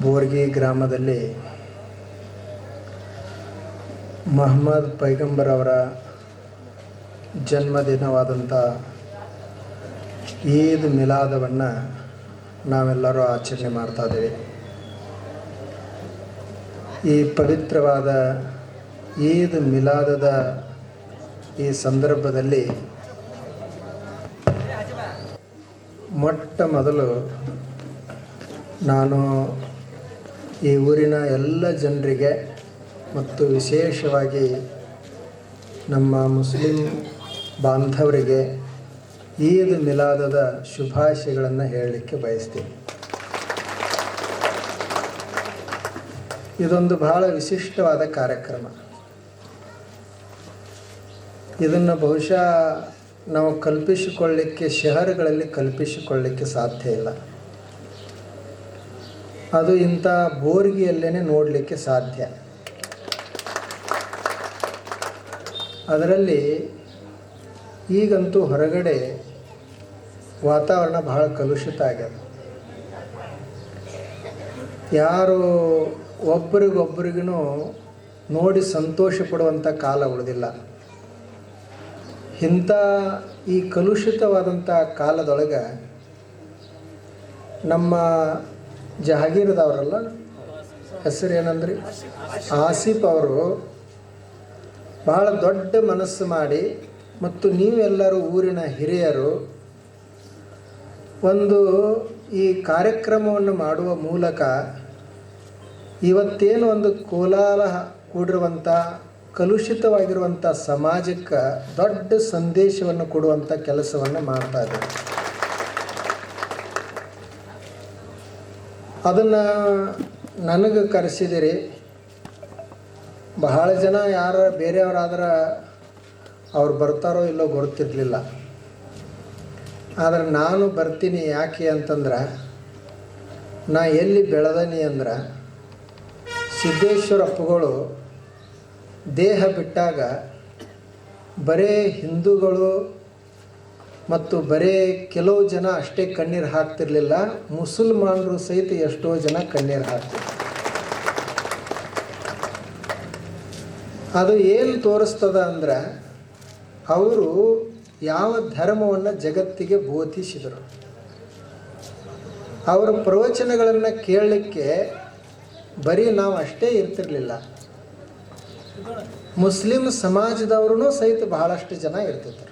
ಬೋರ್ಗಿ ಗ್ರಾಮದಲ್ಲಿ ಮೊಹಮ್ಮದ್ ಪೈಗಂಬರ್ ಅವರ ಜನ್ಮದಿನವಾದಂಥ ಈದ್ ಮಿಲಾದವನ್ನು ನಾವೆಲ್ಲರೂ ಆಚರಣೆ ಮಾಡ್ತಾಯಿದ್ದೇವೆ. ಈ ಪವಿತ್ರವಾದ ಈದ್ ಮಿಲಾದದ ಈ ಸಂದರ್ಭದಲ್ಲಿ ಮೊಟ್ಟ ಮೊದಲು ನಾನು ಈ ಊರಿನ ಎಲ್ಲ ಜನರಿಗೆ ಮತ್ತು ವಿಶೇಷವಾಗಿ ನಮ್ಮ ಮುಸ್ಲಿಂ ಬಾಂಧವರಿಗೆ ಈದ್ ಮಿಲಾದದ ಶುಭಾಶಯಗಳನ್ನು ಹೇಳಲಿಕ್ಕೆ ಬಯಸ್ತೀನಿ. ಇದೊಂದು ಬಹಳ ವಿಶಿಷ್ಟವಾದ ಕಾರ್ಯಕ್ರಮ. ಇದನ್ನು ಬಹುಶಃ ನಾವು ಕಲ್ಪಿಸಿಕೊಳ್ಳಲಿಕ್ಕೆ ಶಹರಗಳಲ್ಲಿ ಕಲ್ಪಿಸಿಕೊಳ್ಳಲಿಕ್ಕೆ ಸಾಧ್ಯ ಇಲ್ಲ. ಅದು ಇಂಥ ಬೋರ್ಗಿಯಲ್ಲೇ ನೋಡಲಿಕ್ಕೆ ಸಾಧ್ಯ. ಅದರಲ್ಲಿ ಈಗಂತೂ ಹೊರಗಡೆ ವಾತಾವರಣ ಬಹಳ ಕಲುಷಿತ ಆಗ್ಯದ. ಯಾರು ಒಬ್ಬರಿಗೊಬ್ಬರಿಗೂ ನೋಡಿ ಸಂತೋಷ ಪಡುವಂಥ ಕಾಲ ಉಳಿದಿಲ್ಲ. ಇಂಥ ಈ ಕಲುಷಿತವಾದಂಥ ಕಾಲದೊಳಗೆ ನಮ್ಮ ಜಹಾಗೀರದವರಲ್ಲ, ಹೆಸರು ಏನಂದ್ರಿ, ಆಸಿಫ್ ಅವರು ಬಹಳ ದೊಡ್ಡ ಮನಸ್ಸು ಮಾಡಿ ಮತ್ತು ನೀವೆಲ್ಲರೂ ಊರಿನ ಹಿರಿಯರು ಒಂದು ಈ ಕಾರ್ಯಕ್ರಮವನ್ನು ಮಾಡುವ ಮೂಲಕ ಇವತ್ತೇನು ಒಂದು ಕೋಲಾಹಲ ಕೂಡಿರುವಂಥ ಕಲುಷಿತವಾಗಿರುವಂಥ ಸಮಾಜಕ್ಕೆ ದೊಡ್ಡ ಸಂದೇಶವನ್ನು ಕೊಡುವಂಥ ಕೆಲಸವನ್ನು ಮಾಡ್ತಾ ಇದ್ದಾರೆ. ಅದನ್ನು ನನಗೆ ಕರೆಸಿದಿರಿ. ಬಹಳ ಜನ ಯಾರು ಬೇರೆಯವರಾದ್ರೆ ಅವ್ರು ಬರ್ತಾರೋ ಇಲ್ಲೋ ಗೊತ್ತಿರಲಿಲ್ಲ. ಆದರೆ ನಾನು ಬರ್ತೀನಿ. ಯಾಕೆ ಅಂತಂದ್ರೆ ನಾ ಎಲ್ಲಿ ಬೆಳೆದನಿ ಅಂದ್ರೆ ಸಿದ್ದೇಶ್ವರಪ್ಪಗಳು ದೇಹ ಬಿಟ್ಟಾಗ ಬರೇ ಹಿಂದೂಗಳು ಮತ್ತು ಬರೇ ಕೆಲವು ಜನ ಅಷ್ಟೇ ಕಣ್ಣೀರು ಹಾಕ್ತಿರ್ಲಿಲ್ಲ, ಮುಸಲ್ಮಾನರು ಸಹಿತ ಎಷ್ಟೋ ಜನ ಕಣ್ಣೀರು ಹಾಕ್ತಿದ್ರು. ಅದು ಏನು ತೋರಿಸ್ತದ ಅಂದ್ರೆ ಅವರು ಯಾವ ಧರ್ಮವನ್ನು ಜಗತ್ತಿಗೆ ಬೋಧಿಸಿದರು. ಅವರ ಪ್ರವಚನಗಳನ್ನು ಕೇಳಲಿಕ್ಕೆ ಬರೀ ನಾವು ಅಷ್ಟೇ ಇರ್ತಿರಲಿಲ್ಲ, ಮುಸ್ಲಿಂ ಸಮಾಜದವ್ರೂ ಸಹಿತ ಬಹಳಷ್ಟು ಜನ ಇರ್ತಿದ್ರು.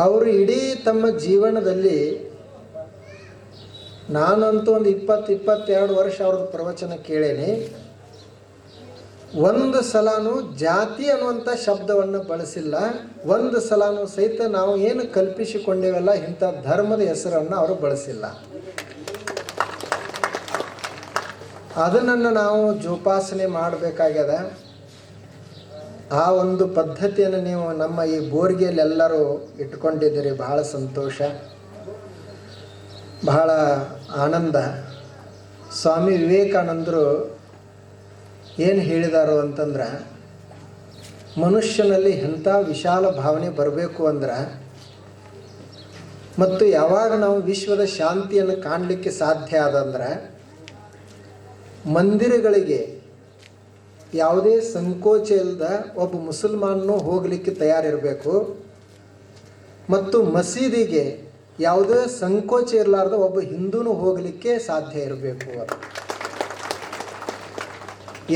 ಅವರು ಇಡೀ ತಮ್ಮ ಜೀವನದಲ್ಲಿ, ನಾನಂತೂ ಒಂದು 20-22 ವರ್ಷ ಅವ್ರದ್ದು ಪ್ರವಚನ ಕೇಳೇನಿ, ಒಂದು ಸಲನೂ ಜಾತಿ ಅನ್ನುವಂಥ ಶಬ್ದವನ್ನು ಬಳಸಿಲ್ಲ. ಒಂದು ಸಲನೂ ಸಹಿತ ನಾವು ಏನು ಕಲ್ಪಿಸಿಕೊಂಡೇವಲ್ಲ ಇಂಥ ಧರ್ಮದ ಹೆಸರನ್ನು ಅವರು ಬಳಸಿಲ್ಲ. ಅದನ್ನು ನಾವು ಜೋಪಾಸನೆ ಮಾಡಬೇಕಾಗ್ಯದ. ಆ ಒಂದು ಪದ್ಧತಿಯನ್ನು ನೀವು ನಮ್ಮ ಈ ಬೋರ್ಗಿಯಲ್ಲಿ ಎಲ್ಲರೂ ಇಟ್ಕೊಂಡಿದ್ದೀರಿ. ಬಹಳ ಸಂತೋಷ, ಬಹಳ ಆನಂದ. ಸ್ವಾಮಿ ವಿವೇಕಾನಂದರು ಏನು ಹೇಳಿದಾರೋ ಅಂತಂದ್ರೆ, ಮನುಷ್ಯನಲ್ಲಿ ಎಂಥ ವಿಶಾಲ ಭಾವನೆ ಬರಬೇಕು ಅಂದ್ರೆ ಮತ್ತು ಯಾವಾಗ ನಾವು ವಿಶ್ವದ ಶಾಂತಿಯನ್ನು ಕಾಣಲಿಕ್ಕೆ ಸಾಧ್ಯ ಆದಂದ್ರೆ ಮಂದಿರಗಳಿಗೆ ಯಾವುದೇ ಸಂಕೋಚ ಇಲ್ಲದ ಒಬ್ಬ ಮುಸಲ್ಮಾನನು ಹೋಗಲಿಕ್ಕೆ ತಯಾರಿರಬೇಕು ಮತ್ತು ಮಸೀದಿಗೆ ಯಾವುದೇ ಸಂಕೋಚ ಇರಲಾರ್ದ ಒಬ್ಬ ಹಿಂದೂನು ಹೋಗಲಿಕ್ಕೆ ಸಾಧ್ಯ ಇರಬೇಕು.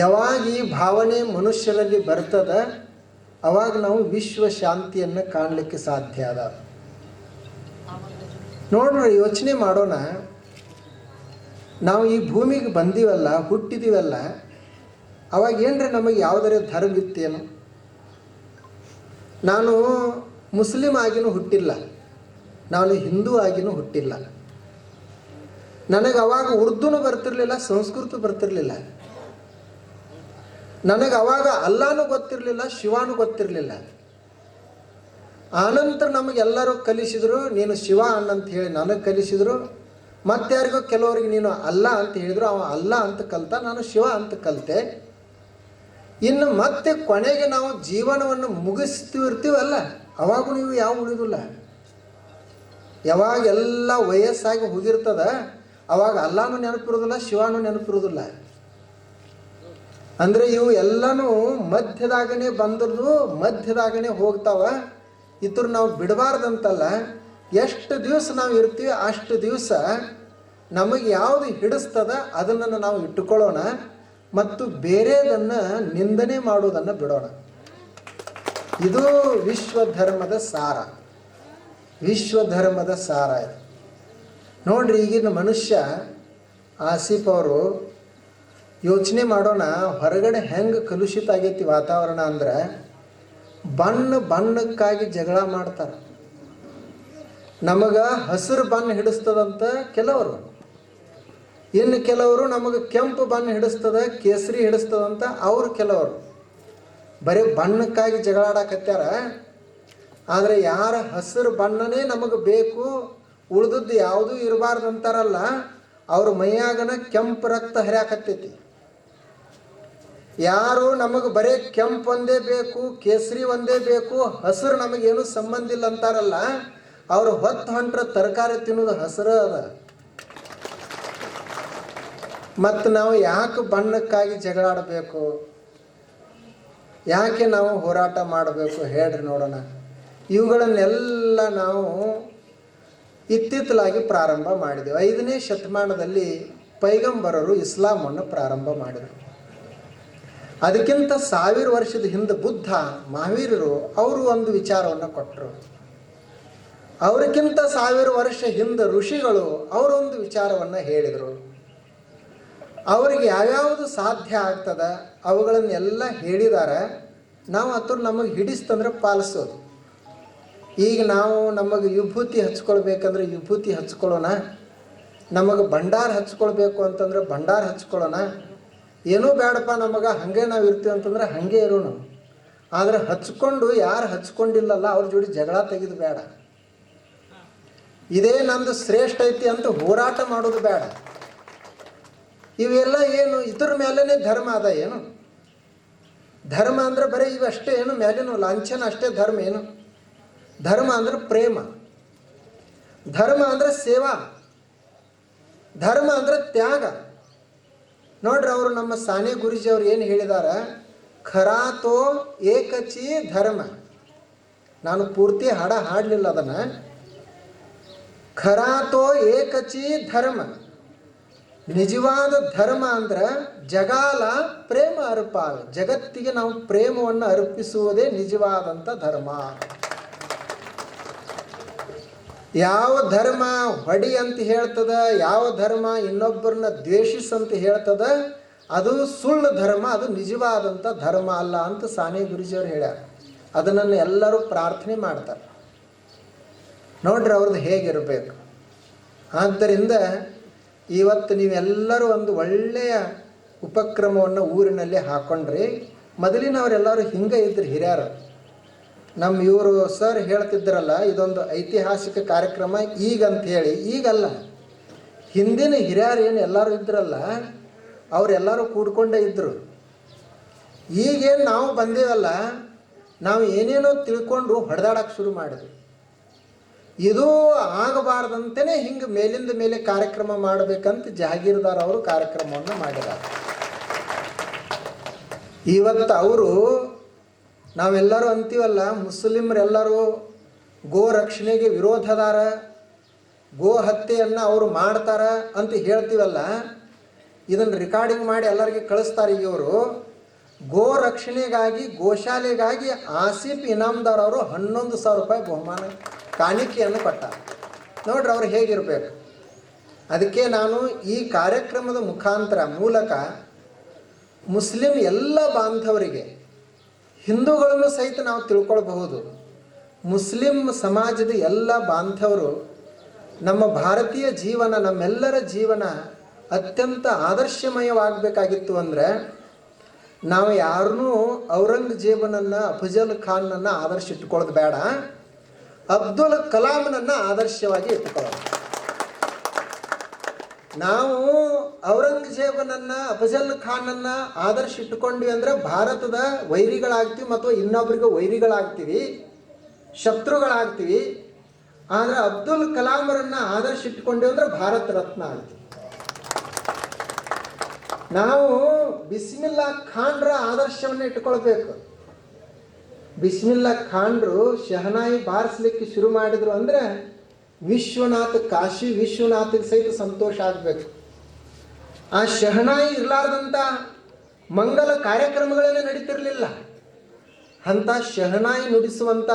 ಯಾವಾಗ ಈ ಭಾವನೆ ಮನುಷ್ಯರಲ್ಲಿ ಬರ್ತದ ಅವಾಗ ನಾವು ವಿಶ್ವ ಶಾಂತಿಯನ್ನು ಕಾಣಲಿಕ್ಕೆ ಸಾಧ್ಯ ಅದ. ನೋಡ್ರಿ, ಯೋಚನೆ ಮಾಡೋಣ. ನಾವು ಈ ಭೂಮಿಗೆ ಬಂದೀವಲ್ಲ, ಹುಟ್ಟಿದೀವಲ್ಲ, ಅವಾಗ ಏನ್ರಿ ನಮಗೆ ಯಾವುದರ ಧರ್ಮ ಇತ್ತೇನು? ನಾನು ಮುಸ್ಲಿಂ ಆಗಿನೂ ಹುಟ್ಟಿಲ್ಲ, ನಾನು ಹಿಂದೂ ಆಗಿನೂ ಹುಟ್ಟಿಲ್ಲ. ನನಗೆ ಅವಾಗ ಉರ್ದುನೂ ಬರ್ತಿರ್ಲಿಲ್ಲ, ಸಂಸ್ಕೃತ ಬರ್ತಿರ್ಲಿಲ್ಲ. ನನಗೆ ಅವಾಗ ಅಲ್ಲಾನೂ ಗೊತ್ತಿರಲಿಲ್ಲ, ಶಿವಾನೂ ಗೊತ್ತಿರಲಿಲ್ಲ. ಆನಂತರ ನಮಗೆಲ್ಲರೂ ಕಲಿಸಿದರು, ನೀನು ಶಿವ ಅನ್ನಂತ ಹೇಳಿ ನನಗೆ ಕಲಿಸಿದರು. ಮತ್ತಾರಿಗೋ ಕೆಲವರಿಗೆ ನೀನು ಅಲ್ಲ ಅಂತ ಹೇಳಿದರು, ಅವ ಅಲ್ಲ ಅಂತ ಕಲಿತ, ನಾನು ಶಿವ ಅಂತ ಕಲಿತೆ. ಇನ್ನು ಮತ್ತೆ ಕೊನೆಗೆ ನಾವು ಜೀವನವನ್ನು ಮುಗಿಸ್ತಿರ್ತೀವಲ್ಲ, ಅವಾಗೂ ನೀವು ಯಾವ ಉಳಿದಿಲ್ಲ. ಯಾವಾಗೆಲ್ಲ ವಯಸ್ಸಾಗಿ ಹೋಗಿರ್ತದ ಅವಾಗ ಅಲ್ಲಾನು ನೆನಪಿರೋದಿಲ್ಲ, ಶಿವಾನು ನೆನಪಿರೋದಿಲ್ಲ. ಅಂದರೆ ಇವು ಎಲ್ಲನೂ ಮಧ್ಯದಾಗನೇ ಬಂದ್ರೂ ಮಧ್ಯದಾಗನೇ ಹೋಗ್ತಾವ. ಇದ್ರ ನಾವು ಬಿಡಬಾರ್ದಂತಲ್ಲ. ಎಷ್ಟು ದಿವಸ ನಾವು ಇರ್ತೀವಿ ಅಷ್ಟು ದಿವಸ ನಮಗೆ ಯಾವುದು ಹಿಡಿಸ್ತದ ಅದನ್ನು ನಾವು ಇಟ್ಟುಕೊಳ್ಳೋಣ ಮತ್ತು ಬೇರೆದನ್ನು ನಿಂದನೆ ಮಾಡೋದನ್ನು ಬಿಡೋಣ. ಇದು ವಿಶ್ವಧರ್ಮದ ಸಾರ. ವಿಶ್ವಧರ್ಮದ ಸಾರ ಇದು ನೋಡ್ರಿ. ಈಗಿನ ಮನುಷ್ಯ ಆಸಿಫ್ ಅವರು ಯೋಚನೆ ಮಾಡೋಣ, ಹೊರಗಡೆ ಹೆಂಗೆ ಕಲುಷಿತ ಆಗೈತಿ ವಾತಾವರಣ ಅಂದ್ರೆ ಬಣ್ಣಕ್ಕಾಗಿ ಜಗಳ ಮಾಡ್ತಾರೆ. ನಮಗೆ ಹಸಿರು ಬಣ್ಣ ಹಿಡಿಸ್ತದಂತ ಕೆಲವರು, ಇನ್ನು ಕೆಲವರು ನಮಗೆ ಕೆಂಪು ಬಣ್ಣ ಹಿಡಿಸ್ತದ, ಕೇಸರಿ ಹಿಡಿಸ್ತದಂತ ಅವ್ರು ಕೆಲವರು. ಬರೀ ಬಣ್ಣಕ್ಕಾಗಿ ಜಗಳಾಡಕತ್ಯಾರ. ಆದರೆ ಯಾರ ಹಸಿರು ಬಣ್ಣನೇ ನಮಗೆ ಬೇಕು, ಉಳಿದದ್ದು ಯಾವುದೂ ಇರಬಾರ್ದು ಅಂತಾರಲ್ಲ, ಅವ್ರ ಮೈಯಾಗನ ಕೆಂಪು ರಕ್ತ ಹರಿಯಾಕತ್ತೈತಿ. ಯಾರು ನಮಗೆ ಬರೀ ಕೆಂಪು ಒಂದೇ ಬೇಕು, ಕೇಸರಿ ಒಂದೇ ಬೇಕು, ಹಸಿರು ನಮಗೇನು ಸಂಬಂಧ ಇಲ್ಲ ಅಂತಾರಲ್ಲ, ಅವರು ಹೊಂಟ್ರ ತರಕಾರಿ ತಿನ್ನೋದು ಹಸಿರು ಅದ. ಮತ್ತು ನಾವು ಯಾಕೆ ಬಣ್ಣಕ್ಕಾಗಿ ಜಗಳಾಡಬೇಕು? ಯಾಕೆ ನಾವು ಹೋರಾಟ ಮಾಡಬೇಕು ಹೇಳ್ರಿ ನೋಡೋಣ. ಇವುಗಳನ್ನೆಲ್ಲ ನಾವು ಇತ್ತಿತ್ತಲಾಗಿ ಪ್ರಾರಂಭ ಮಾಡಿದೆವು. 5ನೇ ಶತಮಾನದಲ್ಲಿ ಪೈಗಂಬರರು ಇಸ್ಲಾಮನ್ನು ಪ್ರಾರಂಭ ಮಾಡಿದರು. ಅದಕ್ಕಿಂತ 1000 ವರ್ಷದ ಹಿಂದೆ ಬುದ್ಧ, ಮಹಾವೀರರು ಅವರು ಒಂದು ವಿಚಾರವನ್ನು ಕೊಟ್ಟರು. ಅವರಿಗಿಂತ 1000 ವರ್ಷ ಹಿಂದೆ ಋಷಿಗಳು ಅವರೊಂದು ವಿಚಾರವನ್ನು ಹೇಳಿದರು. ಅವರಿಗೆ ಯಾವ್ಯಾವುದು ಸಾಧ್ಯ ಆಗ್ತದ ಅವುಗಳನ್ನೆಲ್ಲ ಹೇಳಿದ್ದಾರೆ. ನಾವು ಅಥವಾ ನಮಗೆ ಹಿಡಿಸ್ತಂದ್ರೆ ಪಾಲಿಸೋದು. ಈಗ ನಾವು ನಮಗೆ ವಿಭೂತಿ ಹಚ್ಕೊಳ್ಬೇಕಂದ್ರೆ ವಿಭೂತಿ ಹಚ್ಕೊಳ್ಳೋಣ, ನಮಗೆ ಭಂಡಾರ ಹಚ್ಕೊಳ್ಬೇಕು ಅಂತಂದ್ರೆ ಭಂಡಾರ ಹಚ್ಕೊಳ್ಳೋಣ. ಏನೂ ಬೇಡಪ್ಪ ನಮಗೆ ಹಾಗೆ ನಾವು ಇರ್ತೀವಿ ಅಂತಂದ್ರೆ ಹಾಗೆ ಇರೋಣ. ಆದರೆ ಹಚ್ಕೊಂಡು ಯಾರು ಹಚ್ಕೊಂಡಿಲ್ಲಲ್ಲ ಅವ್ರ ಜೋಡಿ ಜಗಳ ತೆಗೆದು ಬೇಡ. ಇದೇ ನಂದು ಶ್ರೇಷ್ಠ ಐತಿ ಅಂತ ಹೋರಾಟ ಮಾಡೋದು ಬೇಡ. ಇವೆಲ್ಲ ಏನು ಇದ್ರ ಮೇಲೇ ಧರ್ಮ ಅದ ಏನು? ಧರ್ಮ ಅಂದರೆ ಬರೀ ಇವಷ್ಟೇ ಏನು ಮೇಲೇನು ಲಾಂಛನ ಅಷ್ಟೇ ಧರ್ಮ ಏನು? ಧರ್ಮ ಅಂದ್ರೆ ಪ್ರೇಮ, ಧರ್ಮ ಅಂದ್ರೆ ಸೇವಾ, ಧರ್ಮ ಅಂದ್ರೆ ತ್ಯಾಗ. ನೋಡ್ರಿ, ಅವರು ನಮ್ಮ ಸಾನೆ ಗುರುಜಿ ಅವ್ರು ಏನು ಹೇಳಿದಾರ, ಖರಾತೋ ಏಕಚಿ ಧರ್ಮ. ನಾನು ಪೂರ್ತಿ ಹಾಡಲಿಲ್ಲ ಅದನ್ನು. ಖರಾತೋ ಏಕಚಿ ಧರ್ಮ, ನಿಜವಾದ ಧರ್ಮ ಅಂದ್ರೆ ಜಗಾಲ ಪ್ರೇಮ ಅರ್ಪಾವ. ಜಗತ್ತಿಗೆ ನಾವು ಪ್ರೇಮವನ್ನು ಅರ್ಪಿಸುವುದೇ ನಿಜವಾದಂಥ ಧರ್ಮ. ಯಾವ ಧರ್ಮ ಹೊಡಿ ಅಂತ ಹೇಳ್ತದ, ಯಾವ ಧರ್ಮ ಇನ್ನೊಬ್ಬರನ್ನ ದ್ವೇಷಿಸಂತ ಹೇಳ್ತದ, ಅದು ಸುಳ್ಳು ಧರ್ಮ, ಅದು ನಿಜವಾದಂಥ ಧರ್ಮ ಅಲ್ಲ ಅಂತ ಸಾನೆ ಗುರುಜಿಯವರು ಹೇಳ್ಯಾರ. ಅದನ್ನು ಎಲ್ಲರೂ ಪ್ರಾರ್ಥನೆ ಮಾಡ್ತಾರೆ. ನೋಡ್ರಿ ಅವ್ರದ್ದು ಹೇಗಿರಬೇಕು. ಆದ್ದರಿಂದ ಇವತ್ತು ನೀವೆಲ್ಲರೂ ಒಂದು ಒಳ್ಳೆಯ ಉಪಕ್ರಮವನ್ನು ಊರಿನಲ್ಲಿ ಹಾಕ್ಕೊಂಡ್ರಿ. ಮೊದಲಿನವರೆಲ್ಲರೂ ಹಿಂಗೆ ಇದ್ರು ಹಿರಿಯರು. ನಮ್ಮ ಇವರು ಸರ್ ಹೇಳ್ತಿದ್ರಲ್ಲ, ಇದೊಂದು ಐತಿಹಾಸಿಕ ಕಾರ್ಯಕ್ರಮ ಈಗಂತ ಹೇಳಿ. ಈಗಲ್ಲ, ಹಿಂದಿನ ಹಿರಿಯರು ಏನು ಎಲ್ಲರೂ ಇದ್ರಲ್ಲ ಅವರೆಲ್ಲರೂ ಕೂಡ್ಕೊಂಡೇ ಇದ್ದರು. ಈಗೇನು ನಾವು ಬಂದೇವಲ್ಲ, ನಾವು ಏನೇನೋ ತಿಳ್ಕೊಂಡು ಹೊಡೆದಾಡಕ್ಕೆ ಶುರು ಮಾಡಿದ್ವಿ. ಇದು ಆಗಬಾರ್ದಂತಲೇ ಹಿಂಗೆ ಮೇಲಿಂದ ಮೇಲೆ ಕಾರ್ಯಕ್ರಮ ಮಾಡಬೇಕಂತ ಜಹಾಗೀರ್ದಾರ್ ಅವರು ಕಾರ್ಯಕ್ರಮವನ್ನು ಮಾಡಿದ್ದಾರೆ. ಇವತ್ತು ಅವರು ನಾವೆಲ್ಲರೂ ಅಂತೀವಲ್ಲ, ಮುಸ್ಲಿಮರೆಲ್ಲರೂ ಗೋ ರಕ್ಷಣೆಗೆ ವಿರೋಧದಾರ, ಗೋ ಹತ್ಯೆಯನ್ನು ಅವರು ಮಾಡ್ತಾರ ಅಂತ ಹೇಳ್ತೀವಲ್ಲ, ಇದನ್ನು ರೆಕಾರ್ಡಿಂಗ್ ಮಾಡಿ ಎಲ್ಲರಿಗೆ ಕಳಿಸ್ತಾರೆ. ಇವರು ಗೋ ರಕ್ಷಣೆಗಾಗಿ ಗೋಶಾಲೆಗಾಗಿ ಆಸಿಫ್ ಇನಾಮ್ದಾರ್ ಅವರು 11,000 ರೂಪಾಯಿ ಬಹುಮಾನ ಕಾಣಿಕೆಯನ್ನು ಕೊಟ್ಟಾರೆ. ನೋಡ್ರಿ ಅವ್ರು ಹೇಗಿರಬೇಕು. ಅದಕ್ಕೆ ನಾನು ಈ ಕಾರ್ಯಕ್ರಮದ ಮೂಲಕ ಮುಸ್ಲಿಂ ಎಲ್ಲ ಬಾಂಧವರಿಗೆ, ಹಿಂದೂಗಳನ್ನು ಸಹಿತ ನಾವು ತಿಳ್ಕೊಳ್ಬಹುದು, ಮುಸ್ಲಿಂ ಸಮಾಜದ ಎಲ್ಲ ಬಾಂಧವರು ನಮ್ಮ ಭಾರತೀಯ ಜೀವನ, ನಮ್ಮೆಲ್ಲರ ಜೀವನ ಅತ್ಯಂತ ಆದರ್ಶಮಯವಾಗಬೇಕಾಗಿತ್ತು. ಅಂದರೆ ನಾವು ಯಾರನ್ನೂ ಔರಂಗಜೇಬನನ್ನು, ಅಫಜಲ್ ಖಾನ್ನನ್ನು ಆದರ್ಶ ಇಟ್ಕೊಳ್ಳೋದು ಬೇಡ, ಅಬ್ದುಲ್ ಕಲಾಂನನ್ನು ಆದರ್ಶವಾಗಿ ಇಟ್ಟುಕೊಳ್ಳೋದು. ನಾವು ಔರಂಗಜೇಬನನ್ನು, ಅಫಜಲ್ ಖಾನನ್ನು ಆದರ್ಶ ಇಟ್ಟುಕೊಂಡ್ವಿ ಅಂದರೆ ಭಾರತದ ವೈರಿಗಳಾಗ್ತೀವಿ ಮತ್ತು ಇನ್ನೊಬ್ಬರಿಗೆ ವೈರಿಗಳಾಗ್ತೀವಿ, ಶತ್ರುಗಳಾಗ್ತೀವಿ. ಆದರೆ ಅಬ್ದುಲ್ ಕಲಾಂರನ್ನು ಆದರ್ಶ ಇಟ್ಟುಕೊಂಡ್ವಿ ಅಂದರೆ ಭಾರತ ರತ್ನ ಆಗ್ತೀವಿ. ನಾವು ಬಿಸ್ಮಿಲ್ಲಾ ಖಾನ್ರ ಆದರ್ಶವನ್ನು ಇಟ್ಕೊಳ್ಬೇಕು. ಬಿಸ್ಮಿಲ್ಲಾ ಖಾನ್ರು ಶಹನಾಯಿ ಬಾರಿಸ್ಲಿಕ್ಕೆ ಶುರು ಮಾಡಿದ್ರು ಅಂದರೆ ವಿಶ್ವನಾಥ್, ಕಾಶಿ ವಿಶ್ವನಾಥಿಗೆ ಸಹಿತ ಸಂತೋಷ ಆಗಬೇಕು. ಆ ಶಹನಾಯಿ ಇರಲಾರ್ದಂಥ ಮಂಗಲ ಕಾರ್ಯಕ್ರಮಗಳನ್ನೇ ನಡೀತಿರಲಿಲ್ಲ. ಅಂಥ ಶಹನಾಯಿ ನುಡಿಸುವಂಥ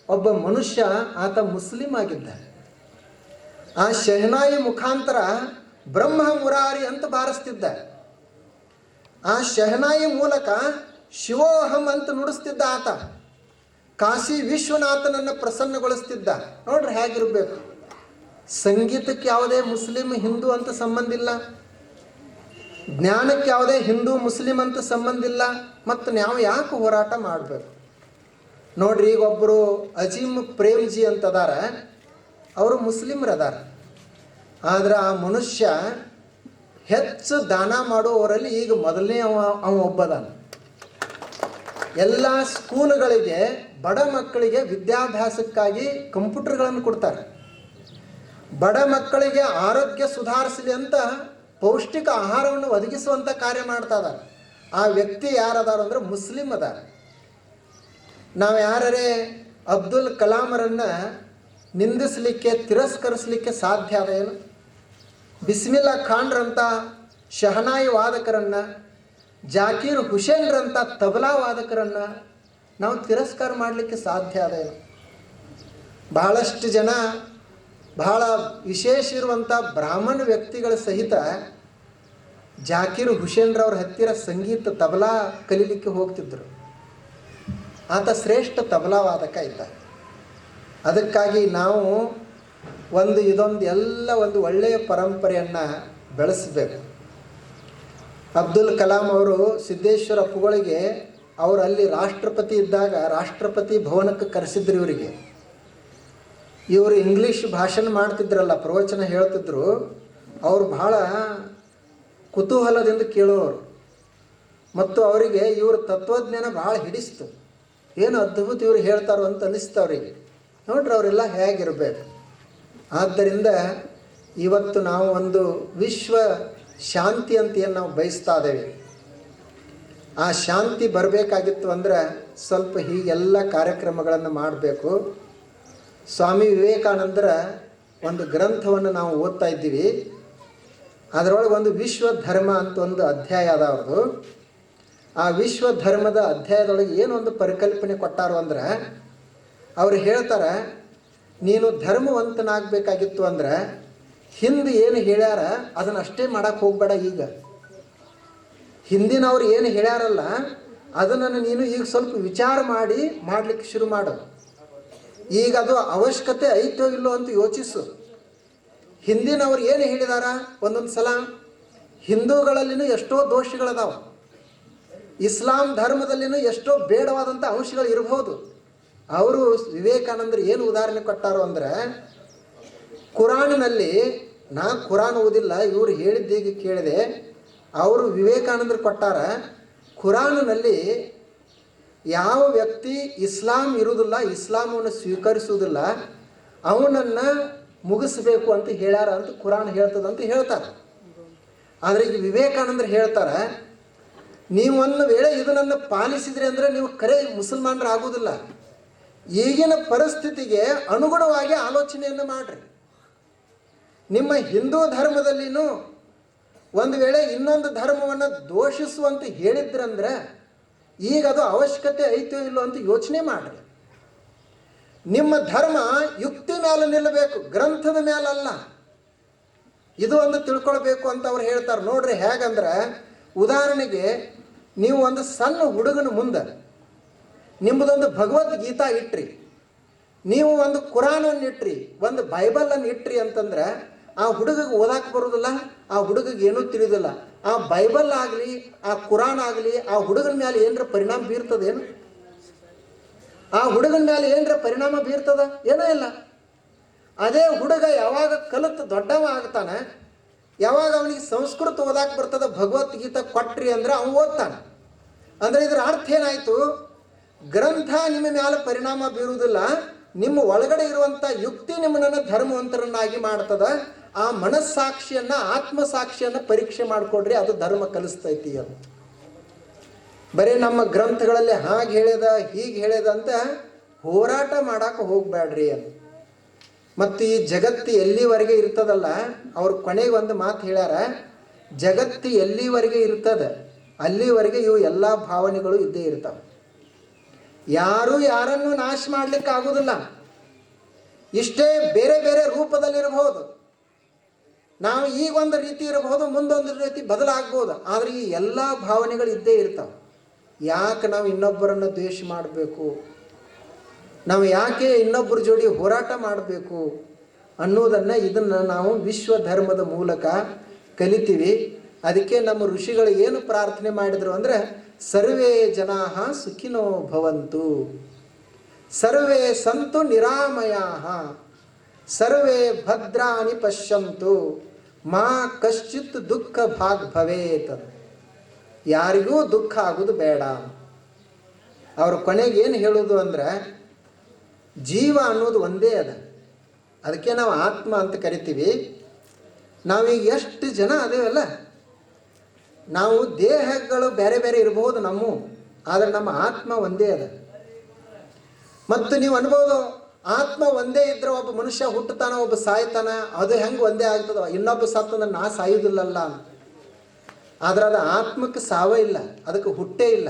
ಒಬ್ಬ ಮನುಷ್ಯ ಆತ ಮುಸ್ಲಿಂ ಆಗಿದ್ದ. ಆ ಶಹನಾಯಿ ಮುಖಾಂತರ ಬ್ರಹ್ಮ ಮುರಾರಿ ಅಂತ ಬಾರಿಸ್ತಿದ್ದ. ಆ ಶಹನಾಯಿ ಮೂಲಕ ಶಿವೋಹಂ ಅಂತ ನುಡಿಸ್ತಿದ್ದ ಆತ. ಕಾಶಿ ವಿಶ್ವನಾಥನನ್ನು ಪ್ರಸನ್ನಗೊಳಿಸ್ತಿದ್ದ. ನೋಡ್ರಿ ಹೇಗಿರ್ಬೇಕು. ಸಂಗೀತಕ್ಕೆ ಯಾವುದೇ ಮುಸ್ಲಿಂ ಹಿಂದೂ ಅಂತ ಸಂಬಂಧ ಇಲ್ಲ, ಜ್ಞಾನಕ್ಕೆ ಯಾವುದೇ ಹಿಂದೂ ಮುಸ್ಲಿಂ ಅಂತ ಸಂಬಂಧ ಇಲ್ಲ. ಮತ್ತು ನಾವು ಯಾಕೆ ಹೋರಾಟ ಮಾಡಬೇಕು? ನೋಡ್ರಿ, ಈಗ ಒಬ್ಬರು ಅಜೀಮ್ ಪ್ರೇಮ್ಜಿ ಅಂತದಾರ, ಅವರು ಮುಸ್ಲಿಮ್ರು ಅದಾರ. ಆದರೆ ಆ ಮನುಷ್ಯ ಹೆಚ್ಚು ದಾನ ಮಾಡುವವರಲ್ಲಿ ಈಗ ಮೊದಲನೇ ಅವ ಒಬ್ಬದಾನ. ಎಲ್ಲ ಸ್ಕೂಲ್ಗಳಿಗೆ ಬಡ ಮಕ್ಕಳಿಗೆ ವಿದ್ಯಾಭ್ಯಾಸಕ್ಕಾಗಿ ಕಂಪ್ಯೂಟರ್ಗಳನ್ನು ಕೊಡ್ತಾರೆ. ಬಡ ಮಕ್ಕಳಿಗೆ ಆರೋಗ್ಯ ಸುಧಾರಿಸಲಿ ಅಂತ ಪೌಷ್ಟಿಕ ಆಹಾರವನ್ನು ಒದಗಿಸುವಂಥ ಕಾರ್ಯ ಮಾಡ್ತಾ ಇದ್ದಾರೆ. ಆ ವ್ಯಕ್ತಿ ಯಾರದಾರ ಅಂದ್ರೆ ಮುಸ್ಲಿಂ ಅದಾರ. ನಾವು ಯಾರೇ ಅಬ್ದುಲ್ ಕಲಾಮರನ್ನು ನಿಂದಿಸಲಿಕ್ಕೆ, ತಿರಸ್ಕರಿಸಲಿಕ್ಕೆ ಸಾಧ್ಯ ಅದೇನು? ಬಿಸ್ಮಿಲ್ಲಾ ಖಾನ್ರಂಥ ಶಹನಾಯಿ ವಾದಕರನ್ನು, ಜಾಕೀರ್ ಹುಸೇನ್ರಂಥ ತಬಲಾ ವಾದಕರನ್ನು ನಾವು ತಿರಸ್ಕಾರ ಮಾಡಲಿಕ್ಕೆ ಸಾಧ್ಯ ಅದೇನು? ಬಹಳಷ್ಟು ಜನ ಬಹಳ ವಿಶೇಷ ಇರುವಂಥ ಬ್ರಾಹ್ಮಣ ವ್ಯಕ್ತಿಗಳ ಸಹಿತ ಜಾಕೀರ್ ಹುಸೇನ್ರವ್ರ ಹತ್ತಿರ ಸಂಗೀತ ತಬಲಾ ಕಲೀಲಿಕ್ಕೆ ಹೋಗ್ತಿದ್ರು. ಆತ ಶ್ರೇಷ್ಠ ತಬಲಾ ವಾದಕ ಇದ್ದ. ಅದಕ್ಕಾಗಿ ನಾವು ಒಂದು ಒಳ್ಳೆಯ ಪರಂಪರೆಯನ್ನು ಬೆಳೆಸಬೇಕು. ಅಬ್ದುಲ್ ಕಲಾಂ ಅವರು ಸಿದ್ದೇಶ್ವರ ಅಪ್ಪುಗಳಿಗೆ ಅವರು ಅಲ್ಲಿ ರಾಷ್ಟ್ರಪತಿ ಇದ್ದಾಗ ರಾಷ್ಟ್ರಪತಿ ಭವನಕ್ಕೆ ಕರೆಸಿದ್ರು ಇವರಿಗೆ. ಇವರು ಇಂಗ್ಲೀಷ್ ಭಾಷಣ ಮಾಡ್ತಿದ್ರಲ್ಲ, ಪ್ರವಚನ ಹೇಳ್ತಿದ್ರು. ಅವರು ಬಹಳ ಕುತೂಹಲದಿಂದ ಕೇಳೋರು ಮತ್ತು ಅವರಿಗೆ ಇವ್ರ ತತ್ವಜ್ಞಾನ ಭಾಳ ಹಿಡಿಸ್ತು. ಏನು ಅದ್ಭುತ ಇವರು ಹೇಳ್ತಾರೋ ಅಂತ ಅನಿಸ್ತು ಅವರಿಗೆ. ನೋಡ್ರಿ ಅವರೆಲ್ಲ ಹೇಗಿರಬೇಕು. ಆದ್ದರಿಂದ ಇವತ್ತು ನಾವು ಒಂದು ವಿಶ್ವ ಶಾಂತಿ ಅಂತ ಏನು ನಾವು ಬಯಸ್ತಾ ಇದ್ದೇವೆ. ಆ ಶಾಂತಿ ಬರಬೇಕಾಗಿತ್ತು ಅಂದರೆ ಸ್ವಲ್ಪ ಹೀಗೆಲ್ಲ ಕಾರ್ಯಕ್ರಮಗಳನ್ನು ಮಾಡಬೇಕು. ಸ್ವಾಮಿ ವಿವೇಕಾನಂದರ ಒಂದು ಗ್ರಂಥವನ್ನು ನಾವು ಓದ್ತಾ ಇದ್ದೀವಿ. ಅದರೊಳಗೆ ಒಂದು ವಿಶ್ವ ಧರ್ಮ ಅಂತ ಒಂದು ಅಧ್ಯಾಯ ಅದ ಅವ್ರದ್ದು. ಆ ವಿಶ್ವ ಧರ್ಮದ ಅಧ್ಯಾಯದೊಳಗೆ ಏನೊಂದು ಪರಿಕಲ್ಪನೆ ಕೊಟ್ಟಾರು ಅಂದ್ರೆ, ಅವ್ರು ಹೇಳ್ತಾರೆ, ನೀನು ಧರ್ಮವಂತನಾಗಬೇಕಾಗಿತ್ತು ಅಂದ್ರೆ ಹಿಂದೆ ಏನು ಹೇಳ್ಯಾರ ಅದನ್ನಷ್ಟೇ ಮಾಡಕ್ಕೆ ಹೋಗಬೇಡ. ಈಗ ಹಿಂದಿನವ್ರು ಏನು ಹೇಳ್ಯಾರಲ್ಲ ಅದನ್ನು ನೀನು ಈಗ ಸ್ವಲ್ಪ ವಿಚಾರ ಮಾಡಲಿಕ್ಕೆ ಶುರು ಮಾಡು. ಈಗ ಅದು ಅವಶ್ಯಕತೆ ಐತೋ ಇಲ್ಲೋ ಅಂತ ಯೋಚಿಸು. ಹಿಂದಿನವ್ರು ಏನು ಹೇಳಿದಾರ, ಒಂದೊಂದು ಸಲ ಹಿಂದೂಗಳಲ್ಲಿನೂ ಎಷ್ಟೋ ದೋಷಗಳದಾವ, ಇಸ್ಲಾಂ ಧರ್ಮದಲ್ಲಿನೂ ಎಷ್ಟೋ ಬೇಡವಾದಂಥ ಅಂಶಗಳು ಇರಬಹುದು. ಅವರು ವಿವೇಕಾನಂದರು ಏನು ಉದಾಹರಣೆ ಕೊಟ್ಟಾರು ಅಂದರೆ, ಕುರಾನಿನಲ್ಲಿ, ನಾ ಕುರಾನ್ ಓದಿಲ್ಲ, ಇವರು ಹೇಳಿದ್ದೀಗ ಕೇಳಿದೆ. ಅವರು ವಿವೇಕಾನಂದರು ಕೊಟ್ಟಾರ, ಕುರಾನಿನಲ್ಲಿ ಯಾವ ವ್ಯಕ್ತಿ ಇಸ್ಲಾಂ ಇರುವುದಿಲ್ಲ, ಇಸ್ಲಾಮವನ್ನು ಸ್ವೀಕರಿಸುವುದಿಲ್ಲ, ಅವನನ್ನು ಮುಗಿಸ್ಬೇಕು ಅಂತ ಹೇಳ್ಯಾರ ಅಂತ ಕುರಾನ್ ಹೇಳ್ತದಂತ ಹೇಳ್ತಾರೆ. ಆದರೆ ಈಗ ವಿವೇಕಾನಂದರು ಹೇಳ್ತಾರೆ, ನೀವು ಒಂದು ವೇಳೆ ಇದನ್ನು ಪಾಲಿಸಿದ್ರಿ ಅಂದರೆ ನೀವು ಖರೆ ಮುಸಲ್ಮಾನರಾಗುವುದಿಲ್ಲ. ಈಗಿನ ಪರಿಸ್ಥಿತಿಗೆ ಅನುಗುಣವಾಗಿ ಆಲೋಚನೆಯನ್ನು ಮಾಡಿರಿ. ನಿಮ್ಮ ಹಿಂದೂ ಧರ್ಮದಲ್ಲಿನೂ ಒಂದು ವೇಳೆ ಇನ್ನೊಂದು ಧರ್ಮವನ್ನು ದೋಷಿಸುವಂತ ಹೇಳಿದ್ರಂದ್ರೆ ಈಗ ಅದು ಅವಶ್ಯಕತೆ ಐತೋ ಇಲ್ಲೋ ಅಂತ ಯೋಚನೆ ಮಾಡಿರಿ. ನಿಮ್ಮ ಧರ್ಮ ಯುಕ್ತಿ ಮೇಲೆ ನಿಲ್ಲಬೇಕು, ಗ್ರಂಥದ ಮೇಲಲ್ಲ. ಇದು ಒಂದು ತಿಳ್ಕೊಳ್ಬೇಕು ಅಂತ ಅವ್ರು ಹೇಳ್ತಾರೆ. ನೋಡ್ರಿ ಹೇಗಂದ್ರೆ, ಉದಾಹರಣೆಗೆ ನೀವು ಒಂದು ಸಣ್ಣ ಹುಡುಗನ ಮುಂದೆ ನಿಮ್ಮದೊಂದು ಭಗವದ್ಗೀತಾ ಇಟ್ರಿ, ನೀವು ಒಂದು ಕುರಾನನ್ನು ಇಟ್ರಿ, ಒಂದು ಬೈಬಲನ್ನು ಇಟ್ರಿ ಅಂತಂದ್ರೆ ಆ ಹುಡುಗಿಗೆ ಓದಾಕೆ ಬರೋದಿಲ್ಲ, ಆ ಹುಡುಗಿಗೆ ಏನೂ ತಿಳಿಯೋದಿಲ್ಲ. ಆ ಬೈಬಲ್ ಆಗಲಿ ಆ ಕುರಾನ್ ಆಗಲಿ ಆ ಹುಡುಗನ ಮೇಲೆ ಏನರ ಪರಿಣಾಮ ಬೀರ್ತದೇನು? ಆ ಹುಡುಗನ ಮೇಲೆ ಏನರ ಪರಿಣಾಮ ಬೀರ್ತದ? ಏನೋ ಇಲ್ಲ. ಅದೇ ಹುಡುಗ ಯಾವಾಗ ಕಲಿತು ದೊಡ್ಡವ ಆಗ್ತಾನೆ, ಯಾವಾಗ ಅವನಿಗೆ ಸಂಸ್ಕೃತ ಓದಾಕೆ ಬರ್ತದ, ಭಗವದ್ಗೀತಾ ಕೊಟ್ರಿ ಅಂದ್ರೆ ಅವನು ಓದ್ತಾನೆ. ಅಂದರೆ ಇದರ ಅರ್ಥ ಏನಾಯಿತು? ಗ್ರಂಥ ನಿಮ್ಮ ಮೇಲೆ ಪರಿಣಾಮ ಬೀರುವುದಿಲ್ಲ, ನಿಮ್ಮ ಒಳಗಡೆ ಇರುವಂಥ ಯುಕ್ತಿ ನಿಮ್ಮನ್ನು ಧರ್ಮವಂತರನ್ನಾಗಿ ಮಾಡ್ತದ. ಆ ಮನಸ್ಸಾಕ್ಷಿಯನ್ನು ಆತ್ಮಸಾಕ್ಷಿಯನ್ನು ಪರೀಕ್ಷೆ ಮಾಡಿಕೊಡ್ರಿ, ಅದು ಧರ್ಮ ಕಲಿಸ್ತೈತಿ ಅಂತ. ಬರೀ ನಮ್ಮ ಗ್ರಂಥಗಳಲ್ಲಿ ಹಾಗೆ ಹೇಳ್ಯದ ಹೀಗೆ ಹೇಳ್ಯದ ಅಂತ ಹೋರಾಟ ಮಾಡಕ್ಕೆ ಹೋಗಬೇಡ್ರಿ ಅಂತ. ಮತ್ತು ಈ ಜಗತ್ತು ಎಲ್ಲಿವರೆಗೆ ಇರ್ತದಲ್ಲ, ಅವ್ರ ಕೊನೆಗೆ ಒಂದು ಮಾತು ಹೇಳ್ಯಾರ, ಜಗತ್ತು ಎಲ್ಲಿವರೆಗೆ ಇರ್ತದೆ ಅಲ್ಲಿವರೆಗೆ ಇವು ಎಲ್ಲ ಭಾವನೆಗಳು ಇದ್ದೇ ಇರ್ತಾವೆ. ಯಾರೂ ಯಾರನ್ನು ನಾಶ ಮಾಡಲಿಕ್ಕೆ ಆಗೋದಿಲ್ಲ. ಇಷ್ಟೇ ಬೇರೆ ಬೇರೆ ರೂಪದಲ್ಲಿರಬಹುದು. ನಾವು ಈಗ ಒಂದು ರೀತಿ ಇರಬಹುದು, ಮುಂದೊಂದು ರೀತಿ ಬದಲಾಗ್ಬೋದು. ಆದರೆ ಈ ಎಲ್ಲ ಭಾವನೆಗಳು ಇದ್ದೇ ಇರ್ತಾವೆ. ಯಾಕೆ ನಾವು ಇನ್ನೊಬ್ಬರನ್ನು ದ್ವೇಷ ಮಾಡಬೇಕು, ನಾವು ಯಾಕೆ ಇನ್ನೊಬ್ಬರ ಜೋಡಿ ಹೋರಾಟ ಮಾಡಬೇಕು ಅನ್ನೋದನ್ನು ಇದನ್ನು ನಾವು ವಿಶ್ವ ಧರ್ಮದ ಮೂಲಕ ಕಲಿತೀವಿ. ಅದಕ್ಕೆ ನಮ್ಮ ಋಷಿಗಳು ಏನು ಪ್ರಾರ್ಥನೆ ಮಾಡಿದರು ಅಂದರೆ, ಸರ್ವೇ ಜನಾಃ ಸುಖಿನೋ ಭವಂತು, ಸರ್ವೇ ಸಂತು ನಿರಾಮಯಾಃ, ಸರ್ವೇ ಭದ್ರಾಣಿ ಪಶ್ಯಂತು, ಮಾ ಕಶ್ಚಿತ್ ದುಃಖ ಭಾಗ್ ಭವೇತ್. ಯಾರಿಗೂ ದುಃಖ ಆಗೋದು ಬೇಡ. ಅವ್ರ ಕೊನೆಗೆ ಏನು ಹೇಳೋದು ಅಂದರೆ, ಜೀವ ಅನ್ನೋದು ಒಂದೇ ಅದ, ಅದಕ್ಕೆ ನಾವು ಆತ್ಮ ಅಂತ ಕರಿತೀವಿ. ನಾವೀಗ ಎಷ್ಟು ಜನ ಅದೇವಲ್ಲ, ನಾವು ದೇಹಗಳು ಬೇರೆ ಬೇರೆ ಇರಬಹುದು ನಮ್ಮ, ಆದರೆ ನಮ್ಮ ಆತ್ಮ ಒಂದೇ ಅದ. ಮತ್ತು ನೀವು ಅನ್ಬೋದು, ಆತ್ಮ ಒಂದೇ ಇದ್ರೆ ಒಬ್ಬ ಮನುಷ್ಯ ಹುಟ್ಟುತ್ತಾನ, ಒಬ್ಬ ಸಾಯ್ತಾನ, ಅದು ಹೆಂಗೆ ಒಂದೇ ಆಗ್ತದ, ಇನ್ನೊಬ್ಬ ಸತ್ತಂದ್ರೆ ನಾ ಸಾಯುವುದಿಲ್ಲಲ್ಲ ಅಂತ. ಆದರೆ ಅದು ಆತ್ಮಕ್ಕೆ ಸಾವೇ ಇಲ್ಲ, ಅದಕ್ಕೆ ಹುಟ್ಟೇ ಇಲ್ಲ.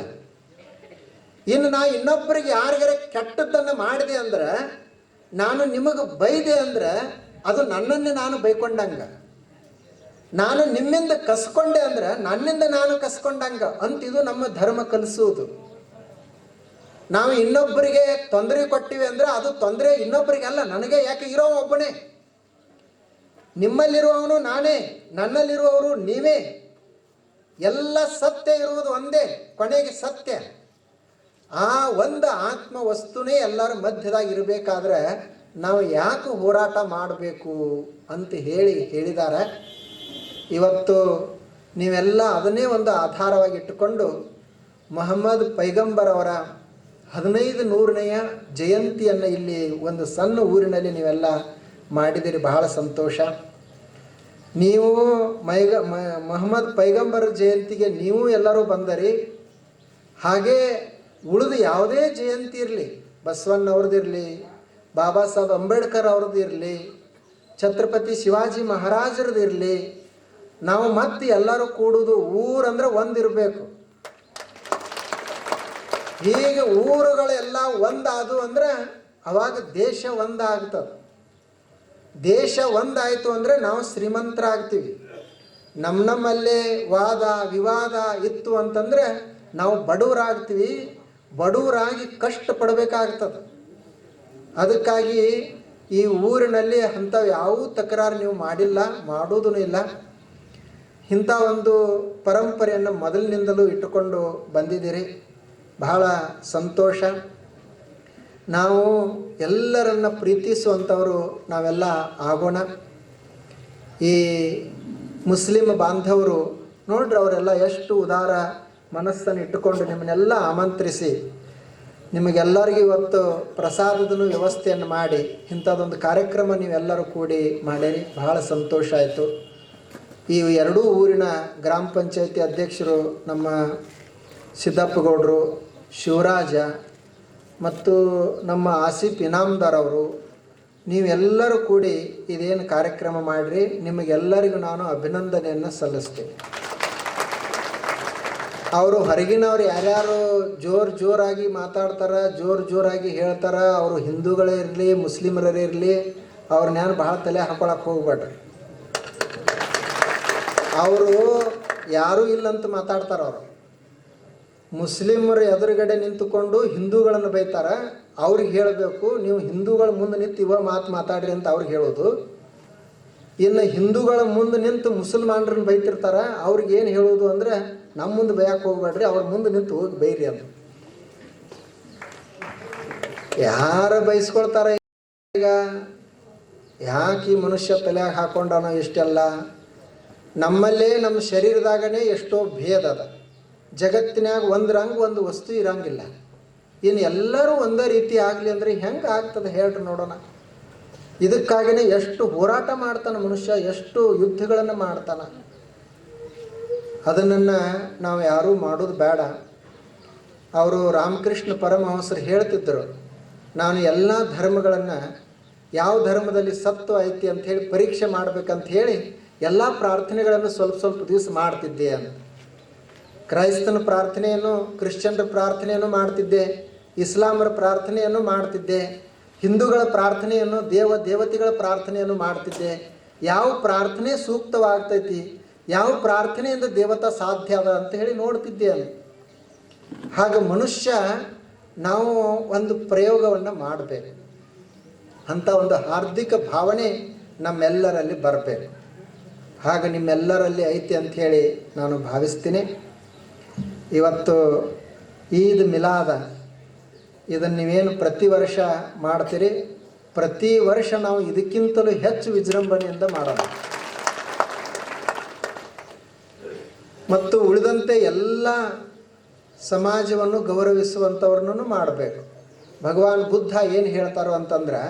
ಇನ್ನು ನಾ ಇನ್ನೊಬ್ಬರಿಗೆ ಯಾರಿಗಾರ ಕೆಟ್ಟದ್ದನ್ನು ಮಾಡಿದೆ ಅಂದ್ರೆ, ನಾನು ನಿಮಗೆ ಬೈದೆ ಅಂದ್ರೆ ಅದು ನನ್ನನ್ನೇ ನಾನು ಬೈಕೊಂಡಂಗೆ, ನಾನು ನಿಮ್ಮಿಂದ ಕಸ್ಕೊಂಡೆ ಅಂದ್ರೆ ನನ್ನಿಂದ ನಾನು ಕಸ್ಕೊಂಡಂಗೆ ಅಂತ ಇದು ನಮ್ಮ ಧರ್ಮ ಕಲಿಸುವುದು. ನಾವು ಇನ್ನೊಬ್ಬರಿಗೆ ತೊಂದರೆ ಕೊಟ್ಟಿವಿ ಅಂದರೆ ಅದು ತೊಂದರೆ ಇನ್ನೊಬ್ಬರಿಗೆ ಅಲ್ಲ, ನನಗೆ. ಯಾಕೆ ಇರೋ ಒಬ್ಬನೇ, ನಿಮ್ಮಲ್ಲಿರುವವನು ನಾನೇ, ನನ್ನಲ್ಲಿರುವವರು ನೀವೇ. ಎಲ್ಲ ಸತ್ಯ ಇರುವುದು ಒಂದೇ, ಕೊನೆಗೆ ಸತ್ಯ. ಆ ಒಂದು ಆತ್ಮ ವಸ್ತುನೇ ಎಲ್ಲರ ಮಧ್ಯದಾಗ ಇರಬೇಕಾದ್ರೆ ನಾವು ಯಾಕೆ ಹೋರಾಟ ಮಾಡಬೇಕು ಅಂತ ಹೇಳಿದ್ದಾರೆ. ಇವತ್ತು ನೀವೆಲ್ಲ ಅದನ್ನೇ ಒಂದು ಆಧಾರವಾಗಿ ಇಟ್ಟುಕೊಂಡು ಮೊಹಮ್ಮದ್ ಪೈಗಂಬರ್ ಅವರ 1500ನೆಯ ಜಯಂತಿಯನ್ನು ಇಲ್ಲಿ ಒಂದು ಸಣ್ಣ ಊರಿನಲ್ಲಿ ನೀವೆಲ್ಲ ಮಾಡಿದಿರಿ. ಬಹಳ ಸಂತೋಷ. ನೀವು ಮೊಹಮ್ಮದ್ ಪೈಗಂಬರ್ ಜಯಂತಿಗೆ ನೀವು ಎಲ್ಲರೂ ಬಂದರಿ. ಹಾಗೇ ಉಳಿದು ಯಾವುದೇ ಜಯಂತಿ ಇರಲಿ, ಬಸವಣ್ಣವ್ರದ್ದಿರಲಿ, ಬಾಬಾ ಸಾಹೇಬ್ ಅಂಬೇಡ್ಕರ್ ಅವ್ರದ್ದು ಇರಲಿ, ಛತ್ರಪತಿ ಶಿವಾಜಿ ಮಹಾರಾಜರದ್ದು ಇರಲಿ, ನಾವು ಮತ್ತೆ ಎಲ್ಲರೂ ಕೂಡುವುದು ಊರಂದ್ರೆ ಒಂದಿರಬೇಕು. ಹೀಗೆ ಊರುಗಳೆಲ್ಲ ಒಂದಾದು ಅಂದರೆ ಅವಾಗ ದೇಶ ಒಂದಾಗ್ತದೆ. ದೇಶ ಒಂದಾಯಿತು ಅಂದರೆ ನಾವು ಶ್ರೀಮಂತರಾಗ್ತೀವಿ. ನಮ್ಮಲ್ಲೇ ವಾದ ವಿವಾದ ಇತ್ತು ಅಂತಂದರೆ ನಾವು ಬಡವರಾಗ್ತೀವಿ. ಬಡವರಾಗಿ ಕಷ್ಟಪಡಬೇಕಾಗ್ತದೆ. ಅದಕ್ಕಾಗಿ ಈ ಊರಿನಲ್ಲಿ ಅಂಥವು ಯಾವ ತಕರಾರು ನೀವು ಮಾಡಿಲ್ಲ, ಮಾಡೋದೂ ಇಲ್ಲ. ಇಂಥ ಒಂದು ಪರಂಪರೆಯನ್ನು ಮೊದಲಿನಿಂದಲೂ ಇಟ್ಟುಕೊಂಡು ಬಂದಿದ್ದೀರಿ. ಬಹಳ ಸಂತೋಷ. ನಾವು ಎಲ್ಲರನ್ನ ಪ್ರೀತಿಸುವಂಥವರು ನಾವೆಲ್ಲ ಆಗೋಣ. ಈ ಮುಸ್ಲಿಂ ಬಾಂಧವರು ನೋಡ್ರಿ, ಅವರೆಲ್ಲ ಎಷ್ಟು ಉದಾರ ಮನಸ್ಸನ್ನು ಇಟ್ಟುಕೊಂಡು ನಿಮ್ಮನ್ನೆಲ್ಲ ಆಮಂತ್ರಿಸಿ ನಿಮಗೆಲ್ಲರಿಗೂ ಇವತ್ತು ಪ್ರಸಾದದ ವ್ಯವಸ್ಥೆಯನ್ನು ಮಾಡಿ ಇಂಥದ್ದೊಂದು ಕಾರ್ಯಕ್ರಮ ನೀವೆಲ್ಲರೂ ಕೂಡಿ ಮಾಡಿರಿ. ಬಹಳ ಸಂತೋಷ ಆಯಿತು. ಈ ಎರಡೂ ಊರಿನ ಗ್ರಾಮ ಪಂಚಾಯತಿ ಅಧ್ಯಕ್ಷರು ನಮ್ಮ ಸಿದ್ದಪ್ಪಗೌಡರು, ಶಿವರಾಜ ಮತ್ತು ನಮ್ಮ ಆಸಿಫ್ ಇನಾಮ್ದಾರ್ ಅವರು, ನೀವೆಲ್ಲರೂ ಕೂಡಿ ಇದೇನು ಕಾರ್ಯಕ್ರಮ ಮಾಡಿರಿ, ನಿಮಗೆಲ್ಲರಿಗೂ ನಾನು ಅಭಿನಂದನೆಯನ್ನು ಸಲ್ಲಿಸ್ತೀನಿ. ಅವರು ಹೊರಗಿನವ್ರು ಯಾರ್ಯಾರು ಜೋರಾಗಿ ಮಾತಾಡ್ತಾರೆ, ಜೋರಾಗಿ ಹೇಳ್ತಾರೆ, ಅವರು ಹಿಂದೂಗಳೇ ಇರಲಿ ಮುಸ್ಲಿಮರೇ ಇರಲಿ, ಅವ್ರನ್ನೇನು ಭಾಳ ತಲೆ ಹಾಕೊಳಕ್ಕೆ ಹೋಗ್ಬೇಡ್ರಿ. ಅವರು ಯಾರೂ ಇಲ್ಲಂತ ಮಾತಾಡ್ತಾರೆ. ಅವರು ಮುಸ್ಲಿಮರು ಎದುರುಗಡೆ ನಿಂತುಕೊಂಡು ಹಿಂದೂಗಳನ್ನು ಬೈತಾರೆ. ಅವ್ರಿಗೆ ಹೇಳಬೇಕು, ನೀವು ಹಿಂದೂಗಳ ಮುಂದೆ ನಿಂತು ಇವ ಮಾತಾಡ್ರಿ ಅಂತ ಅವ್ರಿಗೆ ಹೇಳೋದು. ಇನ್ನು ಹಿಂದೂಗಳ ಮುಂದೆ ನಿಂತು ಮುಸಲ್ಮಾನರನ್ನ ಬೈತಿರ್ತಾರೆ. ಅವ್ರಿಗೆ ಏನು ಹೇಳೋದು ಅಂದರೆ, ನಮ್ಮ ಮುಂದೆ ಬೈಯಕ್ಕೆ ಹೋಗ್ಬೇಡ್ರಿ, ಅವ್ರ ಮುಂದೆ ನಿಂತು ಹೋಗಿ ಬೈರಿ ಅಂತ. ಯಾರು ಬೈಸ್ಕೊಳ್ತಾರೆ ಈಗ? ಯಾಕೆ ಈ ಮನುಷ್ಯ ತಲೆಯಾಗ ಹಾಕೊಂಡಾನೋ ಇಷ್ಟೆಲ್ಲ? ನಮ್ಮಲ್ಲೇ ನಮ್ಮ ಶರೀರದಾಗನೇ ಎಷ್ಟೋ ಭೇದ ಅದ. ಜಗತ್ತಿನಾಗ ಒಂದ್ರಂಗೆ ಒಂದು ವಸ್ತು ಇರಂಗಿಲ್ಲ. ಇನ್ನು ಎಲ್ಲರೂ ಒಂದೇ ರೀತಿ ಆಗಲಿ ಅಂದರೆ ಹೆಂಗೆ ಆಗ್ತದೆ ಹೇಳ್ರಿ ನೋಡೋಣ. ಇದಕ್ಕಾಗಿಯೇ ಎಷ್ಟು ಹೋರಾಟ ಮಾಡ್ತಾನೆ ಮನುಷ್ಯ, ಎಷ್ಟು ಯುದ್ಧಗಳನ್ನು ಮಾಡ್ತಾನೆ. ಅದನ್ನು ನಾವು ಯಾರೂ ಮಾಡೋದು ಬೇಡ. ಅವರು ರಾಮಕೃಷ್ಣ ಪರಮಹಂಸರು ಹೇಳ್ತಿದ್ದರು, ನಾನು ಎಲ್ಲ ಧರ್ಮಗಳನ್ನು ಯಾವ ಧರ್ಮದಲ್ಲಿ ಸತ್ವ ಐತಿ ಅಂಥೇಳಿ ಪರೀಕ್ಷೆ ಮಾಡಬೇಕಂತ ಹೇಳಿ ಎಲ್ಲ ಪ್ರಾರ್ಥನೆಗಳನ್ನು ಸ್ವಲ್ಪ ಸ್ವಲ್ಪ ದಿವಸ ಮಾಡ್ತಿದ್ದೆ ಅಂತ. ಕ್ರೈಸ್ತನ ಪ್ರಾರ್ಥನೆಯನ್ನು, ಕ್ರಿಶ್ಚಿಯನ್ರ ಪ್ರಾರ್ಥನೆಯನ್ನು ಮಾಡ್ತಿದ್ದೆ, ಇಸ್ಲಾಮರ ಪ್ರಾರ್ಥನೆಯನ್ನು ಮಾಡ್ತಿದ್ದೆ, ಹಿಂದೂಗಳ ಪ್ರಾರ್ಥನೆಯನ್ನು, ದೇವತೆಗಳ ಪ್ರಾರ್ಥನೆಯನ್ನು ಮಾಡ್ತಿದ್ದೆ. ಯಾವ ಪ್ರಾರ್ಥನೆ ಸೂಕ್ತವಾಗ್ತೈತಿ, ಯಾವ ಪ್ರಾರ್ಥನೆಯಿಂದ ದೇವತಾ ಸಾಧ್ಯ ಅದ ಅಂತ ಹೇಳಿ ನೋಡ್ತಿದ್ದೆ ಅಂತ. ಹಾಗೆ ಮನುಷ್ಯ ನಾವು ಒಂದು ಪ್ರಯೋಗವನ್ನು ಮಾಡಬೇಕು. ಅಂಥ ಒಂದು ಹಾರ್ದಿಕ ಭಾವನೆ ನಮ್ಮೆಲ್ಲರಲ್ಲಿ ಬರಬೇಕು. ಹಾಗೆ ನಿಮ್ಮೆಲ್ಲರಲ್ಲಿ ಐತಿ ಅಂಥೇಳಿ ನಾನು ಭಾವಿಸ್ತೀನಿ. ಇವತ್ತು ಈದ್ ಮಿಲಾದ ಇದನ್ನು ನೀವೇನು ಪ್ರತಿ ವರ್ಷ ಮಾಡ್ತೀರಿ, ಪ್ರತಿ ವರ್ಷ ನಾವು ಇದಕ್ಕಿಂತಲೂ ಹೆಚ್ಚು ವಿಜೃಂಭಣೆಯಿಂದ ಮಾಡೋಣ. ಮತ್ತು ಉಳಿದಂತೆ ಎಲ್ಲ ಸಮಾಜವನ್ನು ಗೌರವಿಸುವಂಥವ್ರನ್ನೂ ಮಾಡಬೇಕು. ಭಗವಾನ್ ಬುದ್ಧ ಏನು ಹೇಳ್ತಾರೋ ಅಂತಂದ್ರೆ,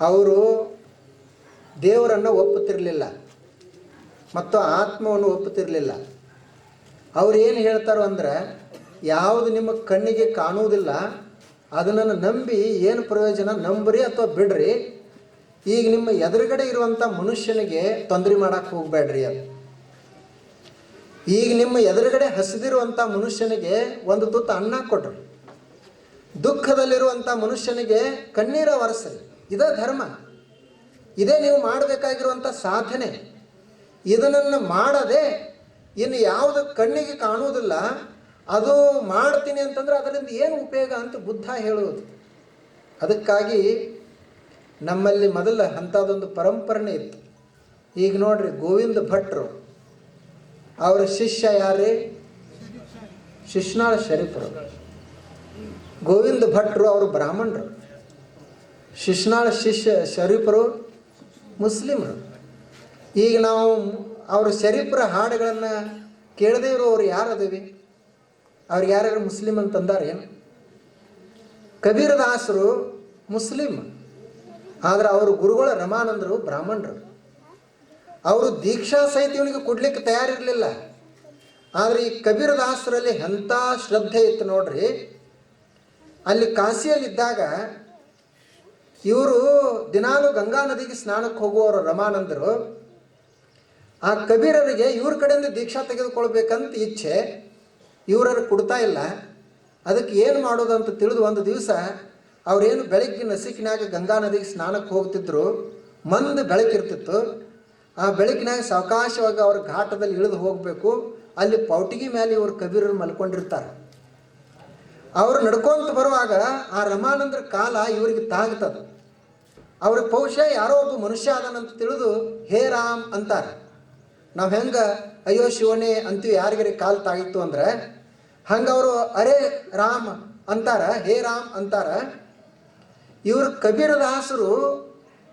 ಅವರು ದೇವರನ್ನು ಒಪ್ಪುತ್ತಿರಲಿಲ್ಲ ಮತ್ತು ಆತ್ಮವನ್ನು ಒಪ್ಪುತ್ತಿರಲಿಲ್ಲ. ಅವ್ರು ಏನು ಹೇಳ್ತಾರೋ ಅಂದ್ರೆ, ಯಾವುದು ನಿಮ್ಮ ಕಣ್ಣಿಗೆ ಕಾಣುವುದಿಲ್ಲ ಅದನ್ನು ನಂಬಿ ಏನು ಪ್ರಯೋಜನ, ನಂಬ್ರಿ ಅಥವಾ ಬಿಡ್ರಿ. ಈಗ ನಿಮ್ಮ ಎದುರುಗಡೆ ಇರುವಂಥ ಮನುಷ್ಯನಿಗೆ ತೊಂದರೆ ಮಾಡೋಕ್ಕೆ ಹೋಗಬೇಡ್ರಿ ಅದು. ಈಗ ನಿಮ್ಮ ಎದುರುಗಡೆ ಹಸಿದಿರುವಂಥ ಮನುಷ್ಯನಿಗೆ ಒಂದು ತುತ್ತು ಅನ್ನ ಕೊಡ್ರಿ, ದುಃಖದಲ್ಲಿರುವಂಥ ಮನುಷ್ಯನಿಗೆ ಕಣ್ಣೀರ ಒರೆಸ್ರಿ. ಇದೇ ಧರ್ಮ, ಇದೇ ನೀವು ಮಾಡಬೇಕಾಗಿರುವಂಥ ಸಾಧನೆ. ಇದನ್ನು ಮಾಡದೆ ಇನ್ನು ಯಾವುದು ಕಣ್ಣಿಗೆ ಕಾಣುವುದಿಲ್ಲ ಅದು ಮಾಡ್ತೀನಿ ಅಂತಂದ್ರೆ ಅದರಿಂದ ಏನು ಉಪಯೋಗ ಅಂತ ಬುದ್ಧ ಹೇಳುವುದು. ಅದಕ್ಕಾಗಿ ನಮ್ಮಲ್ಲಿ ಮೊದಲ ಅಂಥದ್ದೊಂದು ಪರಂಪರೆ ಇತ್ತು. ಈಗ ನೋಡ್ರಿ, ಗೋವಿಂದ ಭಟ್ರು ಅವರ ಶಿಷ್ಯ ಯಾರೇ? ಶಿಶ್ನಾಳ ಶರೀಫರು. ಗೋವಿಂದ ಭಟ್ರು ಅವರು ಬ್ರಾಹ್ಮಣರು, ಶಿಶ್ನಾಳ ಶರೀಫರು ಮುಸ್ಲಿಮರು. ಈಗ ನಾವು ಅವ್ರ ಶರೀಫರ ಹಾಡುಗಳನ್ನು ಕೇಳದೇ ಇರೋರು ಯಾರದೇವಿ? ಅವ್ರಿಗೆ ಯಾರ್ಯಾರು ಮುಸ್ಲಿಮ್ ಅಂತಂದಾರೆ ಏನು? ಕಬೀರದಾಸರು ಮುಸ್ಲಿಮ್, ಆದರೆ ಅವರು ಗುರುಗಳ ರಮಾನಂದರು ಬ್ರಾಹ್ಮಣರು. ಅವರು ದೀಕ್ಷಾ ಸಹಿತ ಇವನಿಗೆ ಕೊಡ್ಲಿಕ್ಕೆ ತಯಾರಿರಲಿಲ್ಲ. ಆದರೆ ಈ ಕಬೀರದಾಸರಲ್ಲಿ ಎಂಥ ಶ್ರದ್ಧೆ ಇತ್ತು ನೋಡ್ರಿ. ಅಲ್ಲಿ ಕಾಶಿಯಲ್ಲಿದ್ದಾಗ ಇವರು ದಿನಾಲು ಗಂಗಾ ನದಿಗೆ ಸ್ನಾನಕ್ಕೆ ಹೋಗುವವರು ರಮಾನಂದರು. ಆ ಕಬೀರರಿಗೆ ಇವ್ರ ಕಡೆಯಿಂದ ದೀಕ್ಷಾ ತೆಗೆದುಕೊಳ್ಬೇಕಂತ ಇಚ್ಛೆ, ಇವರರು ಕೊಡ್ತಾ ಇಲ್ಲ. ಅದಕ್ಕೆ ಏನು ಮಾಡೋದು ಅಂತ ತಿಳಿದು ಒಂದು ದಿವಸ ಅವರೇನು ಬೆಳಗ್ಗೆ ನಸಿಕಿನಾಗ ಗಂಗಾ ನದಿಗೆ ಸ್ನಾನಕ್ಕೆ ಹೋಗ್ತಿದ್ರು. ಮಂದು ಬೆಳಕಿರ್ತಿತ್ತು. ಆ ಬೆಳಕಿನಾಗ ಸಾವಕಾಶವಾಗಿ ಅವ್ರ ಘಾಟದಲ್ಲಿ ಇಳಿದು ಹೋಗಬೇಕು. ಅಲ್ಲಿ ಪೌಟಿಗೆ ಮೇಲೆ ಇವರು ಕಬೀರರು ಮಲ್ಕೊಂಡಿರ್ತಾರೆ. ಅವರು ನಡ್ಕೊಂತ ಬರುವಾಗ ಆ ರಮಾನಂದರ ಕಾಲ ಇವರಿಗೆ ತಾಗ್ತದೆ. ಅವ್ರಿಗೆ ಬಹುಶಃ ಯಾರೋ ಒಬ್ಬ ಮನುಷ್ಯ ಅದನಂತ ತಿಳಿದು ಹೇ ರಾಮ್ ಅಂತಾರೆ. ನಾವು ಹೆಂಗೆ ಅಯ್ಯೋ ಶಿವನೇ ಅಂತೀವಿ ಯಾರಿಗಾರಿ ಕಾಲು ತಾಗಿತ್ತು ಅಂದ್ರೆ, ಹಂಗೆ ಅವರು ಅರೇ ರಾಮ್ ಅಂತಾರ, ಹೇ ರಾಮ್ ಅಂತಾರ. ಇವರು ಕಬೀರದಾಸರು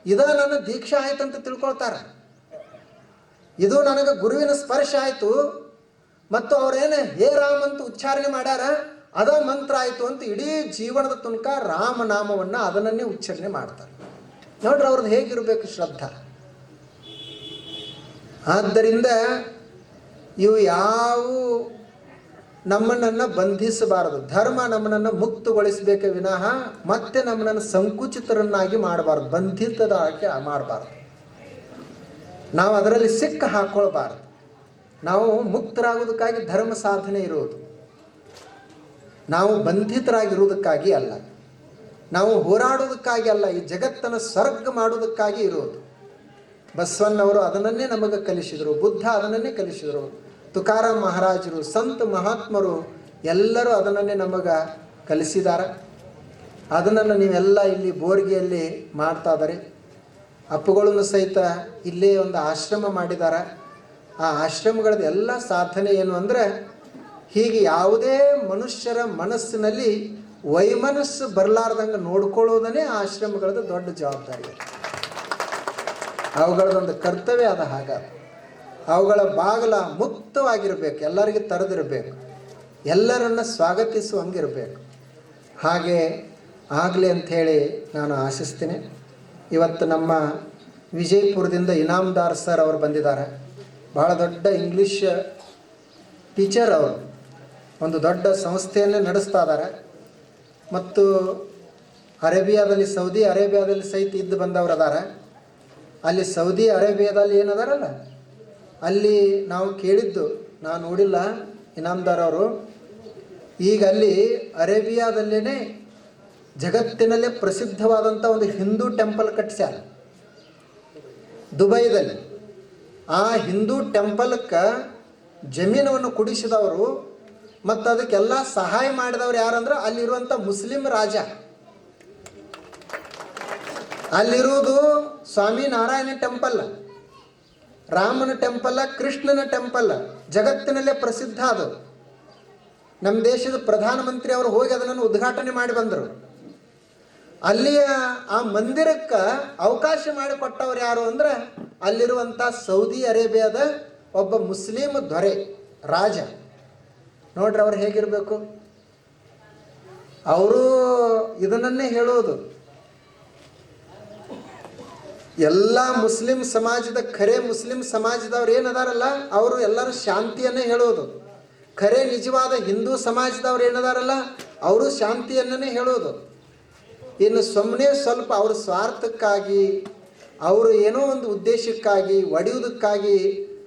ಇದ ನನ್ನ ದೀಕ್ಷಾ ಆಯ್ತಂತ ತಿಳ್ಕೊಳ್ತಾರೆ. ಇದು ನನಗೆ ಗುರುವಿನ ಸ್ಪರ್ಶ ಆಯಿತು ಮತ್ತು ಅವರೇನು ಹೇ ರಾಮ್ ಅಂತ ಉಚ್ಚಾರಣೆ ಮಾಡ್ಯಾರ, ಅದ ಮಂತ್ರ ಆಯಿತು ಅಂತ ಇಡೀ ಜೀವನದ ತನಕ ರಾಮನಾಮವನ್ನು ಅದನ್ನೇ ಉಚ್ಚಾರಣೆ ಮಾಡ್ತಾರೆ. ನೋಡ್ರಿ ಅವ್ರದ್ದು ಹೇಗಿರಬೇಕು ಶ್ರದ್ಧಾ. ಆದ್ದರಿಂದ ಇವು ಯಾವು ನಮ್ಮನ್ನು ಬಂಧಿಸಬಾರದು. ಧರ್ಮ ನಮ್ಮನ್ನು ಮುಕ್ತಗೊಳಿಸಬೇಕೆ ವಿನಃ ಮತ್ತೆ ನಮ್ಮನ್ನು ಸಂಕುಚಿತರನ್ನಾಗಿ ಮಾಡಬಾರ್ದು, ಬಂಧಿತದಾಗಿ ಮಾಡಬಾರ್ದು. ನಾವು ಅದರಲ್ಲಿ ಸಿಕ್ಕ ಹಾಕ್ಕೊಳ್ಬಾರ್ದು. ನಾವು ಮುಕ್ತರಾಗೋದಕ್ಕಾಗಿ ಧರ್ಮ ಸಾಧನೆ ಇರುವುದು, ನಾವು ಬಂಧಿತರಾಗಿರುವುದಕ್ಕಾಗಿ ಅಲ್ಲ, ನಾವು ಹೋರಾಡೋದಕ್ಕಾಗಿ ಅಲ್ಲ, ಈ ಜಗತ್ತನ್ನು ಸ್ವರ್ಗ ಮಾಡೋದಕ್ಕಾಗಿ ಇರುವುದು. ಬಸವಣ್ಣವರು ಅದನ್ನೇ ನಮಗೆ ಕಲಿಸಿದರು, ಬುದ್ಧ ಅದನ್ನೇ ಕಲಿಸಿದರು, ತುಕಾರಾಮ್ ಮಹಾರಾಜರು, ಸಂತ ಮಹಾತ್ಮರು ಎಲ್ಲರೂ ಅದನ್ನೇ ನಮಗೆ ಕಲಿಸಿದ್ದಾರೆ. ಅದನ್ನು ನೀವೆಲ್ಲ ಇಲ್ಲಿ ಬೋರ್ಗಿಯಲ್ಲಿ ಮಾಡ್ತಾ ಇದ್ದಾರೆ. ಅಪ್ಪುಗಳನ್ನು ಸಹಿತ ಇಲ್ಲೇ ಒಂದು ಆಶ್ರಮ ಮಾಡಿದ್ದಾರೆ. ಆ ಆಶ್ರಮಗಳದ್ದು ಎಲ್ಲ ಸಾಧನೆ ಏನು ಅಂದರೆ, ಹೀಗೆ ಯಾವುದೇ ಮನುಷ್ಯರ ಮನಸ್ಸಿನಲ್ಲಿ ವೈಮನಸ್ಸು ಬರಲಾರ್ದಂಗೆ ನೋಡ್ಕೊಳ್ಳೋದನ್ನೇ ಆಶ್ರಮಗಳದ್ದು ದೊಡ್ಡ ಜವಾಬ್ದಾರಿ. ಅವುಗಳದೊಂದು ಕರ್ತವ್ಯ ಅದ. ಹಾಗಾದ ಅವುಗಳ ಬಾಗಿಲ ಮುಕ್ತವಾಗಿರಬೇಕು, ಎಲ್ಲರಿಗೆ ತೆರೆದಿರಬೇಕು, ಎಲ್ಲರನ್ನು ಸ್ವಾಗತಿಸುವಂಗಿರಬೇಕು. ಹಾಗೆ ಆಗಲಿ ಅಂಥೇಳಿ ನಾನು ಆಶಿಸ್ತೀನಿ. ಇವತ್ತು ನಮ್ಮ ವಿಜಯಪುರದಿಂದ ಇನಾಮ್ದಾರ್ ಸರ್ ಅವರು ಬಂದಿದ್ದಾರೆ. ಭಾಳ ದೊಡ್ಡ ಇಂಗ್ಲೀಷ್ ಟೀಚರ್ ಅವರು, ಒಂದು ದೊಡ್ಡ ಸಂಸ್ಥೆಯನ್ನೇ ನಡೆಸ್ತಾ ಇದ್ದಾರೆ. ಮತ್ತು ಅರೇಬಿಯಾದಲ್ಲಿ, ಸೌದಿ ಅರೇಬಿಯಾದಲ್ಲಿ ಸಹಿತ ಇದ್ದು ಬಂದವರು ಅದಾರ. ಅಲ್ಲಿ ಸೌದಿ ಅರೇಬಿಯಾದಲ್ಲಿ ಏನದಾರಲ್ಲ, ಅಲ್ಲಿ ನಾವು ಕೇಳಿದ್ದು, ನಾನು ನೋಡಿಲ್ಲ ಇನಾಮ್ದಾರ್ ಅವರು, ಈಗ ಅಲ್ಲಿ ಅರೇಬಿಯಾದಲ್ಲೇ ಜಗತ್ತಿನಲ್ಲೇ ಪ್ರಸಿದ್ಧವಾದಂಥ ಒಂದು ಹಿಂದೂ ಟೆಂಪಲ್ ಕಟ್ಟಿಸ್ಯಾರ ದುಬೈದಲ್ಲಿ. ಆ ಹಿಂದೂ ಟೆಂಪಲ್ಕ್ಕೆ ಜಮೀನವನ್ನು ಕುಡಿಸಿದವರು ಮತ್ತು ಅದಕ್ಕೆಲ್ಲ ಸಹಾಯ ಮಾಡಿದವರು ಯಾರಂದ್ರೆ ಅಲ್ಲಿರುವಂಥ ಮುಸ್ಲಿಂ ರಾಜ. ಅಲ್ಲಿರುವುದು ಸ್ವಾಮಿ ನಾರಾಯಣ ಟೆಂಪಲ್, ರಾಮನ ಟೆಂಪಲ್, ಕೃಷ್ಣನ ಟೆಂಪಲ್, ಜಗತ್ತಿನಲ್ಲೇ ಪ್ರಸಿದ್ಧ. ಅದು ನಮ್ಮ ದೇಶದ ಪ್ರಧಾನಮಂತ್ರಿ ಅವರು ಹೋಗಿ ಅದನ್ನು ಉದ್ಘಾಟನೆ ಮಾಡಿ ಬಂದರು. ಅಲ್ಲಿಯ ಆ ಮಂದಿರಕ್ಕೆ ಅವಕಾಶ ಮಾಡಿಕೊಟ್ಟವ್ರು ಯಾರು ಅಂದ್ರೆ ಅಲ್ಲಿರುವಂಥ ಸೌದಿ ಅರೇಬಿಯಾದ ಒಬ್ಬ ಮುಸ್ಲಿಂ ದೊರೆ ರಾಜ. ನೋಡ್ರಿ ಅವ್ರು ಹೇಗಿರಬೇಕು. ಅವರು ಇದನ್ನೇ ಹೇಳೋದು, ಎಲ್ಲ ಮುಸ್ಲಿಂ ಸಮಾಜದ ಖರೆ ಮುಸ್ಲಿಂ ಸಮಾಜದವ್ರು ಏನದಾರಲ್ಲ ಅವರು ಎಲ್ಲರೂ ಶಾಂತಿಯನ್ನೇ ಹೇಳೋದು. ಖರೆ ನಿಜವಾದ ಹಿಂದೂ ಸಮಾಜದವ್ರು ಏನದಾರಲ್ಲ ಅವರು ಶಾಂತಿಯನ್ನೇ ಹೇಳೋದು. ಇನ್ನು ಸುಮ್ಮನೆ ಸ್ವಲ್ಪ ಅವ್ರ ಸ್ವಾರ್ಥಕ್ಕಾಗಿ, ಅವರು ಏನೋ ಒಂದು ಉದ್ದೇಶಕ್ಕಾಗಿ, ಒಡೆಯುವುದಕ್ಕಾಗಿ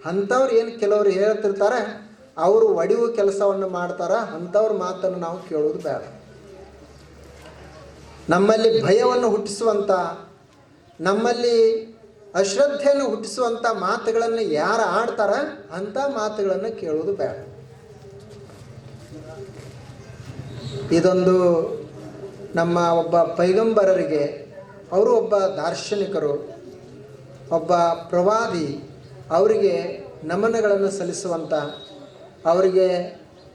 ಅಂಥವ್ರು ಏನು ಕೆಲವರು ಹೇಳ್ತಿರ್ತಾರೆ, ಅವರು ಒಡೆಯುವ ಕೆಲಸವನ್ನು ಮಾಡ್ತಾರೆ. ಅಂಥವ್ರ ಮಾತನ್ನು ನಾವು ಕೇಳೋದು ಬೇಡ. ನಮ್ಮಲ್ಲಿ ಭಯವನ್ನು ಹುಟ್ಟಿಸುವಂಥ, ನಮ್ಮಲ್ಲಿ ಅಶ್ರದ್ಧೆಯನ್ನು ಹುಟ್ಟಿಸುವಂಥ ಮಾತುಗಳನ್ನು ಯಾರು ಆಡ್ತಾರ ಅಂಥ ಮಾತುಗಳನ್ನು ಕೇಳೋದು ಬೇಡ. ಇದೊಂದು ನಮ್ಮ ಒಬ್ಬ ಪೈಗಂಬರರಿಗೆ, ಅವರು ಒಬ್ಬ ದಾರ್ಶನಿಕರು, ಒಬ್ಬ ಪ್ರವಾದಿ, ಅವರಿಗೆ ನಮನಗಳನ್ನು ಸಲ್ಲಿಸುವಂಥ, ಅವರಿಗೆ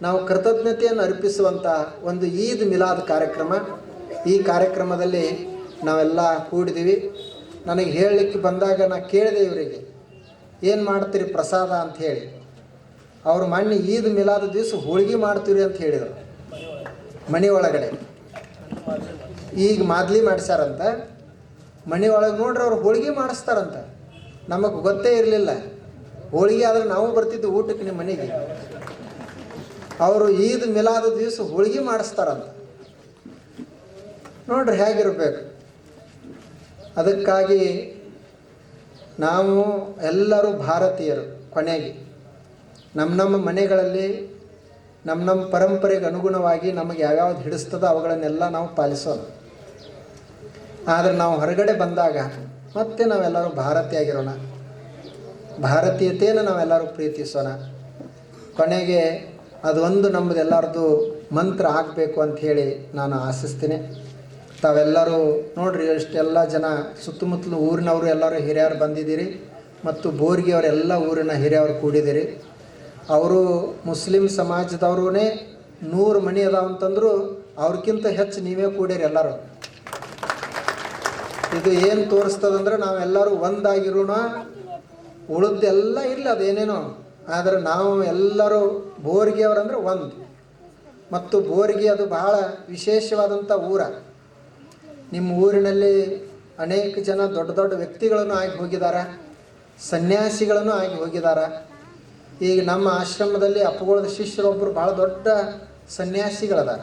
ನಾವು ಕೃತಜ್ಞತೆಯನ್ನು ಅರ್ಪಿಸುವಂಥ ಒಂದು ಈದ್ ಮಿಲಾದ್ ಕಾರ್ಯಕ್ರಮ. ಈ ಕಾರ್ಯಕ್ರಮದಲ್ಲಿ ನಾವೆಲ್ಲ ಕೂಡಿದ್ದೀವಿ. ನನಗೆ ಹೇಳಲಿಕ್ಕೆ ಬಂದಾಗ ನಾನು ಕೇಳಿದೆ ಇವರಿಗೆ, ಏನು ಮಾಡ್ತೀರಿ ಪ್ರಸಾದ ಅಂತ ಹೇಳಿ. ಅವರು ಮೊನ್ನೆ ಈದ್ ಮಿಲಾದ್ ದಿವಸ ಹೋಳಿಗೆ ಮಾಡ್ತೀರಿ ಅಂತ ಹೇಳಿದರು ಮನೆ ಒಳಗಡೆ. ಈಗ ಮಾದ್ಲಿ ಮಾಡಿಸ್ಯಾರಂತ ಮನೆ ಒಳಗೆ. ನೋಡ್ರಿ ಅವ್ರು ಹೋಳಿಗೆ ಮಾಡಿಸ್ತಾರಂತ. ನಮಗೆ ಗೊತ್ತೇ ಇರಲಿಲ್ಲ. ಹೋಳಿಗೆ ಆದ್ರೆ ನಾವು ಬರ್ತಿದ್ದು ಊಟಕ್ಕೆ ನಿಮ್ಮ ಮನೆಗೆ. ಅವರು ಈದ್ ಮಿಲಾದ ದಿವಸ ಹೋಳಿಗೆ ಮಾಡಿಸ್ತಾರಂತ. ನೋಡ್ರಿ ಹೇಗಿರ್ಬೇಕು. ಅದಕ್ಕಾಗಿ ನಾವು ಎಲ್ಲರೂ ಭಾರತೀಯರು. ಕೊನೆಗೆ ನಮ್ಮ ಮನೆಗಳಲ್ಲಿ ನಮ್ಮ ಪರಂಪರೆಗೆ ಅನುಗುಣವಾಗಿ ನಮಗೆ ಯಾವ್ಯಾವ್ದು ಹಿಡಿಸ್ತದೋ ಅವುಗಳನ್ನೆಲ್ಲ ನಾವು ಪಾಲಿಸೋಣ. ಆದರೆ ನಾವು ಹೊರಗಡೆ ಬಂದಾಗ ಮತ್ತೆ ನಾವೆಲ್ಲರೂ ಭಾರತೀಯಾಗಿರೋಣ, ಭಾರತೀಯತೆಯನ್ನು ನಾವೆಲ್ಲರೂ ಪ್ರೀತಿಸೋಣ. ಕೊನೆಗೆ ಅದೊಂದು ನಮ್ಮದೆಲ್ಲರದು ಮಂತ್ರ ಆಗಬೇಕು ಅಂಥೇಳಿ ನಾನು ಆಶಿಸ್ತೀನಿ. ತಾವೆಲ್ಲರೂ ನೋಡ್ರಿ, ಎಷ್ಟೆಲ್ಲ ಜನ ಸುತ್ತಮುತ್ತಲು ಊರಿನವರು ಎಲ್ಲರೂ ಹಿರಿಯರು ಬಂದಿದ್ದೀರಿ ಮತ್ತು ಬೋರ್ಗಿಯವರೆಲ್ಲ ಊರಿನ ಹಿರಿಯವರು ಕೂಡಿದ್ದೀರಿ. ಅವರು ಮುಸ್ಲಿಂ ಸಮಾಜದವ್ರೂ 100 ಮನೆ ಅದಾವ ಅಂತಂದ್ರು ಅವ್ರಿಗಿಂತ ಹೆಚ್ಚು ನೀವೇ ಕೂಡಿರಿ ಎಲ್ಲರೂ. ಇದು ಏನು ತೋರಿಸ್ತದಂದ್ರೆ ನಾವೆಲ್ಲರೂ ಒಂದಾಗಿರೋಣ. ಉಳಿದೆಲ್ಲ ಇಲ್ಲ ಅದೇನೇನೋ, ಆದರೆ ನಾವು ಎಲ್ಲರೂ ಬೋರ್ಗಿಯವರಂದ್ರೆ ಒಂದು. ಮತ್ತು ಬೋರ್ಗಿ ಅದು ಬಹಳ ವಿಶೇಷವಾದಂಥ ಊರ. ನಿಮ್ಮ ಊರಿನಲ್ಲಿ ಅನೇಕ ಜನ ದೊಡ್ಡ ದೊಡ್ಡ ವ್ಯಕ್ತಿಗಳನ್ನು ಆಗಿ ಹೋಗಿದ್ದಾರೆ, ಸನ್ಯಾಸಿಗಳನ್ನು ಆಗಿ ಹೋಗಿದ್ದಾರೆ. ಈಗ ನಮ್ಮ ಆಶ್ರಮದಲ್ಲಿ ಅಪ್ಪುಗಳ ಶಿಷ್ಯರೊಬ್ಬರು ಭಾಳ ದೊಡ್ಡ ಸನ್ಯಾಸಿಗಳದಾರ,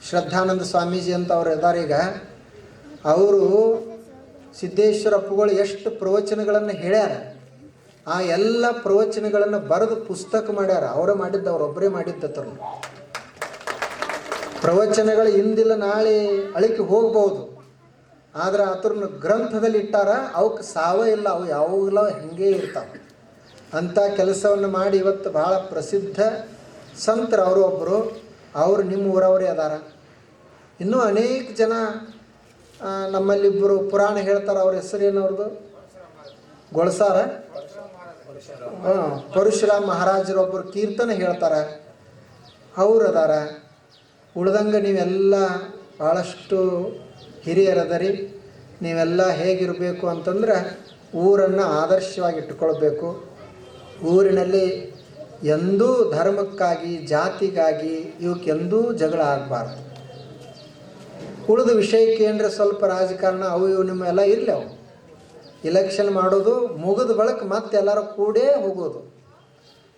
ಶ್ರದ್ಧಾನಂದ ಸ್ವಾಮೀಜಿ ಅಂತ ಅವ್ರು ಇದ್ದಾರೆ. ಈಗ ಅವರು ಸಿದ್ದೇಶ್ವರ ಅಪ್ಪುಗಳು ಎಷ್ಟು ಪ್ರವಚನಗಳನ್ನು ಹೇಳ್ಯಾರ, ಆ ಎಲ್ಲ ಪ್ರವಚನಗಳನ್ನು ಬರೆದು ಪುಸ್ತಕ ಮಾಡ್ಯಾರ. ಅವರೇ ಮಾಡಿದ್ದು, ಅವರೊಬ್ಬರೇ ಮಾಡಿದ್ದತ್ರ. ಪ್ರವಚನಗಳು ಇಂದಿಲ್ಲ ನಾಳೆ ಅಳಿಕೆ ಹೋಗ್ಬೋದು, ಆದರೆ ಅದ್ರನ್ನ ಗ್ರಂಥದಲ್ಲಿ ಇಟ್ಟಾರ. ಅವಕ್ಕೆ ಸಾವ ಇಲ್ಲ, ಅವು ಯಾವಾಗಲೂ ಹಾಗೇ ಇರ್ತಾವೆ. ಅಂಥ ಕೆಲಸವನ್ನು ಮಾಡಿ ಇವತ್ತು ಭಾಳ ಪ್ರಸಿದ್ಧ ಸಂತರು ಅವರು ಒಬ್ಬರು. ಅವರು ನಿಮ್ಮ ಊರವರೇ ಅದಾರ. ಇನ್ನೂ ಅನೇಕ ಜನ ನಮ್ಮಲ್ಲಿಬ್ಬರು ಪುರಾಣ ಹೇಳ್ತಾರೆ. ಅವ್ರ ಹೆಸರೇನವ್ರದ್ದು? ಗೊಳಸಾರ ಪರಶುರಾಮ ಮಹಾರಾಜರೊಬ್ಬರು ಕೀರ್ತನೆ ಹೇಳ್ತಾರೆ, ಅವ್ರು ಅದಾರ. ಉಳ್ದಂಗೆ ನೀವೆಲ್ಲ ಭಾಳಷ್ಟು ಹಿರಿಯರದರಿ. ನೀವೆಲ್ಲ ಹೇಗಿರಬೇಕು ಅಂತಂದ್ರೆ ಊರನ್ನು ಆದರ್ಶವಾಗಿ ಇಟ್ಟುಕೊಳ್ಬೇಕು. ಊರಿನಲ್ಲಿ ಎಂದೂ ಧರ್ಮಕ್ಕಾಗಿ, ಜಾತಿಗಾಗಿ ಇವಕ್ಕೆಂದೂ ಜಗಳ ಆಗಬಾರ್ದು. ಉಳಿದ ವಿಷಯಕ್ಕೆ ಏನರ ಸ್ವಲ್ಪ ರಾಜಕಾರಣ ಅವು ಇವು ನಿಮ್ಮೆಲ್ಲ ಇರಲಿ. ಅವು ಇಲೆಕ್ಷನ್ ಮಾಡೋದು ಮುಗಿದ ಬಳಕ ಮತ್ತೆ ಎಲ್ಲರೂ ಕೂಡೇ ಹೋಗೋದು.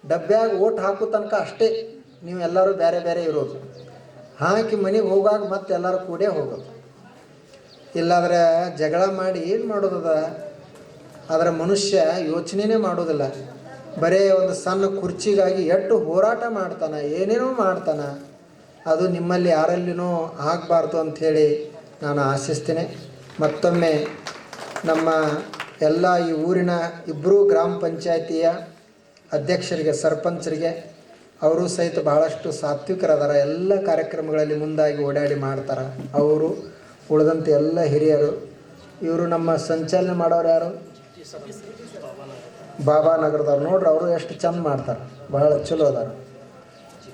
ಡಬ್ಬ್ಯಾಗ ಓಟ್ ಹಾಕೋ ತನಕ ಅಷ್ಟೇ ನೀವೆಲ್ಲರೂ ಬೇರೆ ಬೇರೆ ಇರೋದು. ಹಾಕಿ ಮನೆಗೆ ಹೋಗಾಗ ಮತ್ತೆ ಎಲ್ಲರೂ ಕೂಡೇ ಹೋಗೋದು. ಇಲ್ಲಾಂದ್ರೆ ಜಗಳ ಮಾಡಿ ಏನು ಮಾಡೋದದ? ಅದರ ಮನುಷ್ಯ ಯೋಚನೆನೇ ಮಾಡೋದಿಲ್ಲ. ಬರೇ ಒಂದು ಸಣ್ಣ ಕುರ್ಚಿಗಾಗಿ ಎಷ್ಟು ಹೋರಾಟ ಮಾಡ್ತಾನೆ, ಏನೇನೋ ಮಾಡ್ತಾನೆ. ಅದು ನಿಮ್ಮಲ್ಲಿ ಯಾರಲ್ಲಿನೂ ಆಗಬಾರ್ದು ಅಂಥೇಳಿ ನಾನು ಆಶಿಸ್ತೇನೆ. ಮತ್ತೊಮ್ಮೆ ನಮ್ಮ ಎಲ್ಲ ಈ ಊರಿನ ಇಬ್ಬರೂ ಗ್ರಾಮ ಪಂಚಾಯಿತಿಯ ಅಧ್ಯಕ್ಷರಿಗೆ, ಸರ್ಪಂಚರಿಗೆ, ಅವರು ಸಹಿತ ಬಹಳಷ್ಟು ಸಾತ್ವಿಕರದಾರ. ಎಲ್ಲ ಕಾರ್ಯಕ್ರಮಗಳಲ್ಲಿ ಮುಂದಾಗಿ ಓಡಾಡಿ ಮಾಡ್ತಾರೆ. ಅವರು ಉಳಿದಂತೆ ಎಲ್ಲ ಹಿರಿಯರು. ಇವರು ನಮ್ಮ ಸಂಚಾಲನೆ ಮಾಡೋರು ಯಾರು? ಬಾಬಾ ನಗರದವ್ರು. ನೋಡ್ರಿ ಅವರು ಎಷ್ಟು ಚಂದ ಮಾಡ್ತಾರೆ, ಭಾಳ ಚಲೋ ಅದಾರ.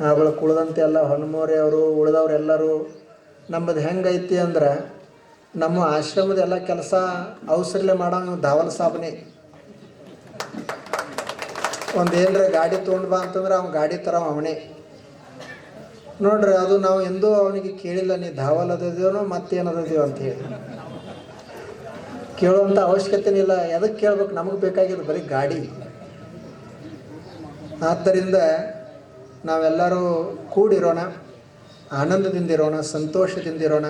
ಅವಳು ಉಳಿದಂತೆ ಎಲ್ಲ ಹೊನ್ನಮೋರೆ ಅವರು, ಉಳಿದವ್ರೆಲ್ಲರೂ. ನಮ್ಮದು ಹೆಂಗೈತಿ ಅಂದ್ರೆ ನಮ್ಮ ಆಶ್ರಮದ ಎಲ್ಲ ಕೆಲಸ ಅವಸರಲೆ ಮಾಡೋ ಧಾವಲ್ ಸಾಬನೇ. ಒಂದು ಏನರ ಗಾಡಿ ತೊಗೊಂಡು ಬಾ ಅಂತಂದ್ರೆ ಅವ್ನು ಗಾಡಿ ಥರ ಅವನೇ ನೋಡ್ರಿ. ಅದು ನಾವು ಎಂದೂ ಅವನಿಗೆ ಕೇಳಿಲ್ಲ, ನೀ ಧಾವಲ್ ಅದದೇವೋ ಮತ್ತೇನದದೇವೋ ಅಂತ ಹೇಳಿ. ಕೇಳುವಂಥ ಅವಶ್ಯಕತೆನೇ ಇಲ್ಲ. ಎದಕ್ಕೆ ಕೇಳ್ಬೇಕು? ನಮಗೆ ಬೇಕಾಗಿದ್ದು ಬರೀ ಗಾಡಿ. ಆದ್ದರಿಂದ ನಾವೆಲ್ಲರೂ ಕೂಡಿರೋಣ, ಆನಂದದಿಂದಿರೋಣ, ಸಂತೋಷದಿಂದಿರೋಣ.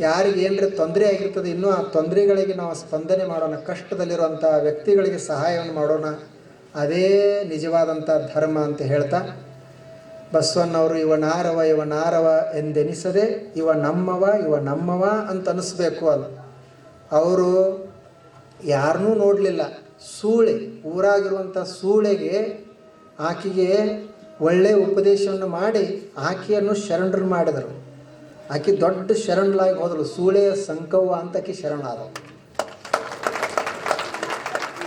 ಯಾರಿಗೆ ಏನರ ತೊಂದರೆ ಆಗಿರ್ತದೆ ಇನ್ನೂ ಆ ತೊಂದರೆಗಳಿಗೆ ನಾವು ಸ್ಪಂದನೆ ಮಾಡೋಣ. ಕಷ್ಟದಲ್ಲಿರುವಂಥ ವ್ಯಕ್ತಿಗಳಿಗೆ ಸಹಾಯವನ್ನು ಮಾಡೋಣ. ಅದೇ ನಿಜವಾದಂಥ ಧರ್ಮ ಅಂತ ಹೇಳ್ತಾ, ಬಸವಣ್ಣವರು ಇವನಾರವ ಎಂದೆನಿಸದೆ ಇವ ನಮ್ಮವ ಅಂತ ಅನಿಸ್ಬೇಕು. ಅದು ಅವರು ಯಾರನ್ನೂ ನೋಡಲಿಲ್ಲ. ಸೂಳೆ, ಊರಾಗಿರುವಂಥ ಸೂಳೆಗೆ ಆಕೆಗೆ ಒಳ್ಳೆಯ ಉಪದೇಶವನ್ನು ಮಾಡಿ ಆಕೆಯನ್ನು ಶರಣರು ಮಾಡಿದರು. ಆಕೆ ದೊಡ್ಡ ಶರಣಲಾಗಿ ಹೋದಳು. ಸೂಳೆಯ ಸಂಕವ್ವ ಅಂತ ಆಕೆ ಶರಣಾದಳು.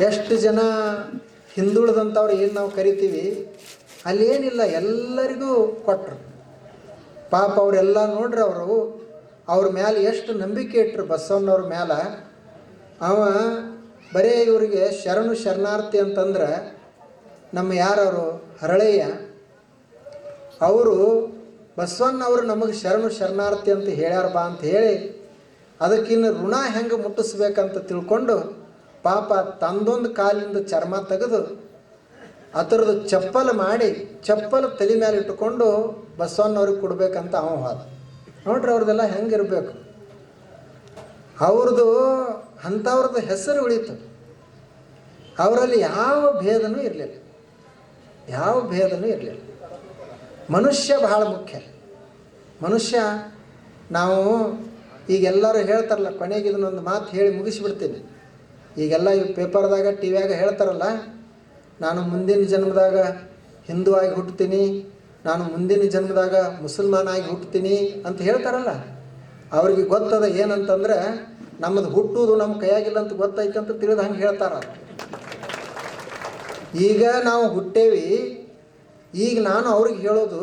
ಎಷ್ಟು ಜನ ಹಿಂದುಳಿದಂಥವ್ರು ಏನು ನಾವು ಕರಿತೀವಿ, ಅಲ್ಲೇನಿಲ್ಲ, ಎಲ್ಲರಿಗೂ ಕೊಟ್ಟರು. ಪಾಪ ಅವರೆಲ್ಲ ನೋಡ್ರಿ, ಅವ್ರ ಮೇಲೆ ಎಷ್ಟು ನಂಬಿಕೆ ಇಟ್ಟರು ಬಸವಣ್ಣವ್ರ ಮೇಲೆ. ಅವ ಬರೀ ಇವರಿಗೆ ಶರಣಾರ್ಥಿ ಅಂತಂದ್ರೆ ನಮ್ಮ ಯಾರವರು ಹರಳಯ್ಯ ಅವರು ಬಸವಣ್ಣವರು ನಮಗೆ ಶರಣಾರ್ಥಿ ಅಂತ ಹೇಳ್ಯಾರ ಬಾ ಅಂತ ಹೇಳಿ ಅದಕ್ಕಿನ್ನು ಋಣ ಹೆಂಗೆ ಮುಟ್ಟಿಸ್ಬೇಕಂತ ತಿಳ್ಕೊಂಡು ಪಾಪ ತಂದೊಂದು ಕಾಲಿಂದ ಚರ್ಮ ತೆಗೆದು ಅದರದ್ದು ಚಪ್ಪಲ್ ಮಾಡಿ ಚಪ್ಪಲ್ ತಲೆ ಮೇಲೆ ಇಟ್ಟುಕೊಂಡು ಬಸವಣ್ಣವ್ರಿಗೆ ಕೊಡ್ಬೇಕಂತ ಅವ ಹೋದ. ನೋಡ್ರಿ ಅವ್ರದ್ದೆಲ್ಲ ಹೆಂಗಿರಬೇಕು. ಅವ್ರದ್ದು ಅಂಥವ್ರದ್ದು ಹೆಸರು ಉಳೀತು. ಅವರಲ್ಲಿ ಯಾವ ಭೇದನೂ ಇರಲಿಲ್ಲ. ಮನುಷ್ಯ ಬಹಳ ಮುಖ್ಯ. ಮನುಷ್ಯ ನಾವು ಈಗೆಲ್ಲರೂ ಹೇಳ್ತಾರಲ್ಲ, ಕೊನೆಗೆ ಇದನ್ನೊಂದು ಮಾತು ಹೇಳಿ ಮುಗಿಸಿಬಿಡ್ತೀನಿ. ಈಗೆಲ್ಲ ಈ ಪೇಪರ್ದಾಗ ಟಿ ವಿಯಾಗ ಹೇಳ್ತಾರಲ್ಲ, ನಾನು ಮುಂದಿನ ಜನ್ಮದಾಗ ಹಿಂದೂ ಆಗಿ ಹುಟ್ಟುತ್ತೀನಿ, ನಾನು ಮುಂದಿನ ಜನ್ಮದಾಗ ಮುಸಲ್ಮಾನ ಆಗಿ ಹುಟ್ಟುತ್ತೀನಿ ಅಂತ ಹೇಳ್ತಾರಲ್ಲ. ಅವ್ರಿಗೆ ಗೊತ್ತದ ಏನಂತಂದ್ರೆ ನಮ್ಮದು ಹುಟ್ಟುವುದು ನಮ್ಮ ಕೈಯಾಗಿಲ್ಲ ಅಂತ ಗೊತ್ತೈತೆ ಅಂತ ತಿಳಿದು ಹಂಗೆ ಹೇಳ್ತಾರ. ಈಗ ನಾವು ಹುಟ್ಟೇವಿ. ಈಗ ನಾನು ಅವ್ರಿಗೆ ಹೇಳೋದು,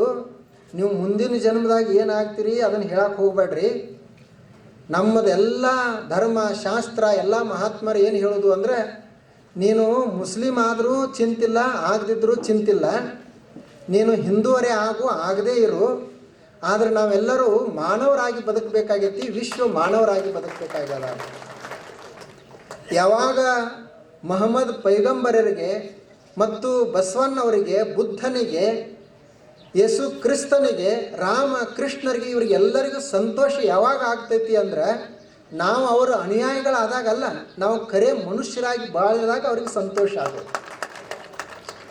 ನೀವು ಮುಂದಿನ ಜನ್ಮದಾಗ ಏನಾಗ್ತೀರಿ ಅದನ್ನು ಹೇಳಕ್ಕೆ ಹೋಗ್ಬೇಡ್ರಿ. ನಮ್ಮದೆಲ್ಲ ಧರ್ಮ ಶಾಸ್ತ್ರ ಎಲ್ಲ ಮಹಾತ್ಮರು ಏನು ಹೇಳೋದು ಅಂದರೆ, ನೀನು ಮುಸ್ಲಿಂ ಆದರೂ ಚಿಂತಿಲ್ಲ, ಆಗದಿದ್ದರೂ ಚಿಂತಿಲ್ಲ, ನೀನು ಹಿಂದೂವರೇ ಆಗದೇ ಇರು. ಆದರೆ ನಾವೆಲ್ಲರೂ ಮಾನವರಾಗಿ ಬದುಕಬೇಕಾಗೈತಿ, ವಿಶ್ವ ಮಾನವರಾಗಿ ಬದುಕಬೇಕಾಗ್ಯದ. ಯಾವಾಗ ಮೊಹಮ್ಮದ್ ಪೈಗಂಬರರಿಗೆ ಮತ್ತು ಬಸವಣ್ಣವರಿಗೆ, ಬುದ್ಧನಿಗೆ, ಯೇಸು ಕ್ರಿಸ್ತನಿಗೆ, ರಾಮ ಕೃಷ್ಣರಿಗೆ, ಇವರಿಗೆಲ್ಲರಿಗೂ ಸಂತೋಷ ಯಾವಾಗ ಆಗ್ತೈತಿ ಅಂದ್ರೆ ನಾವು ಅವರ ಅನುಯಾಯಿಗಳಾದಾಗಲ್ಲ, ನಾವು ಕರೆ ಮನುಷ್ಯರಾಗಿ ಬಾಳಿದಾಗ ಅವ್ರಿಗೆ ಸಂತೋಷ ಆಗುತ್ತೆ.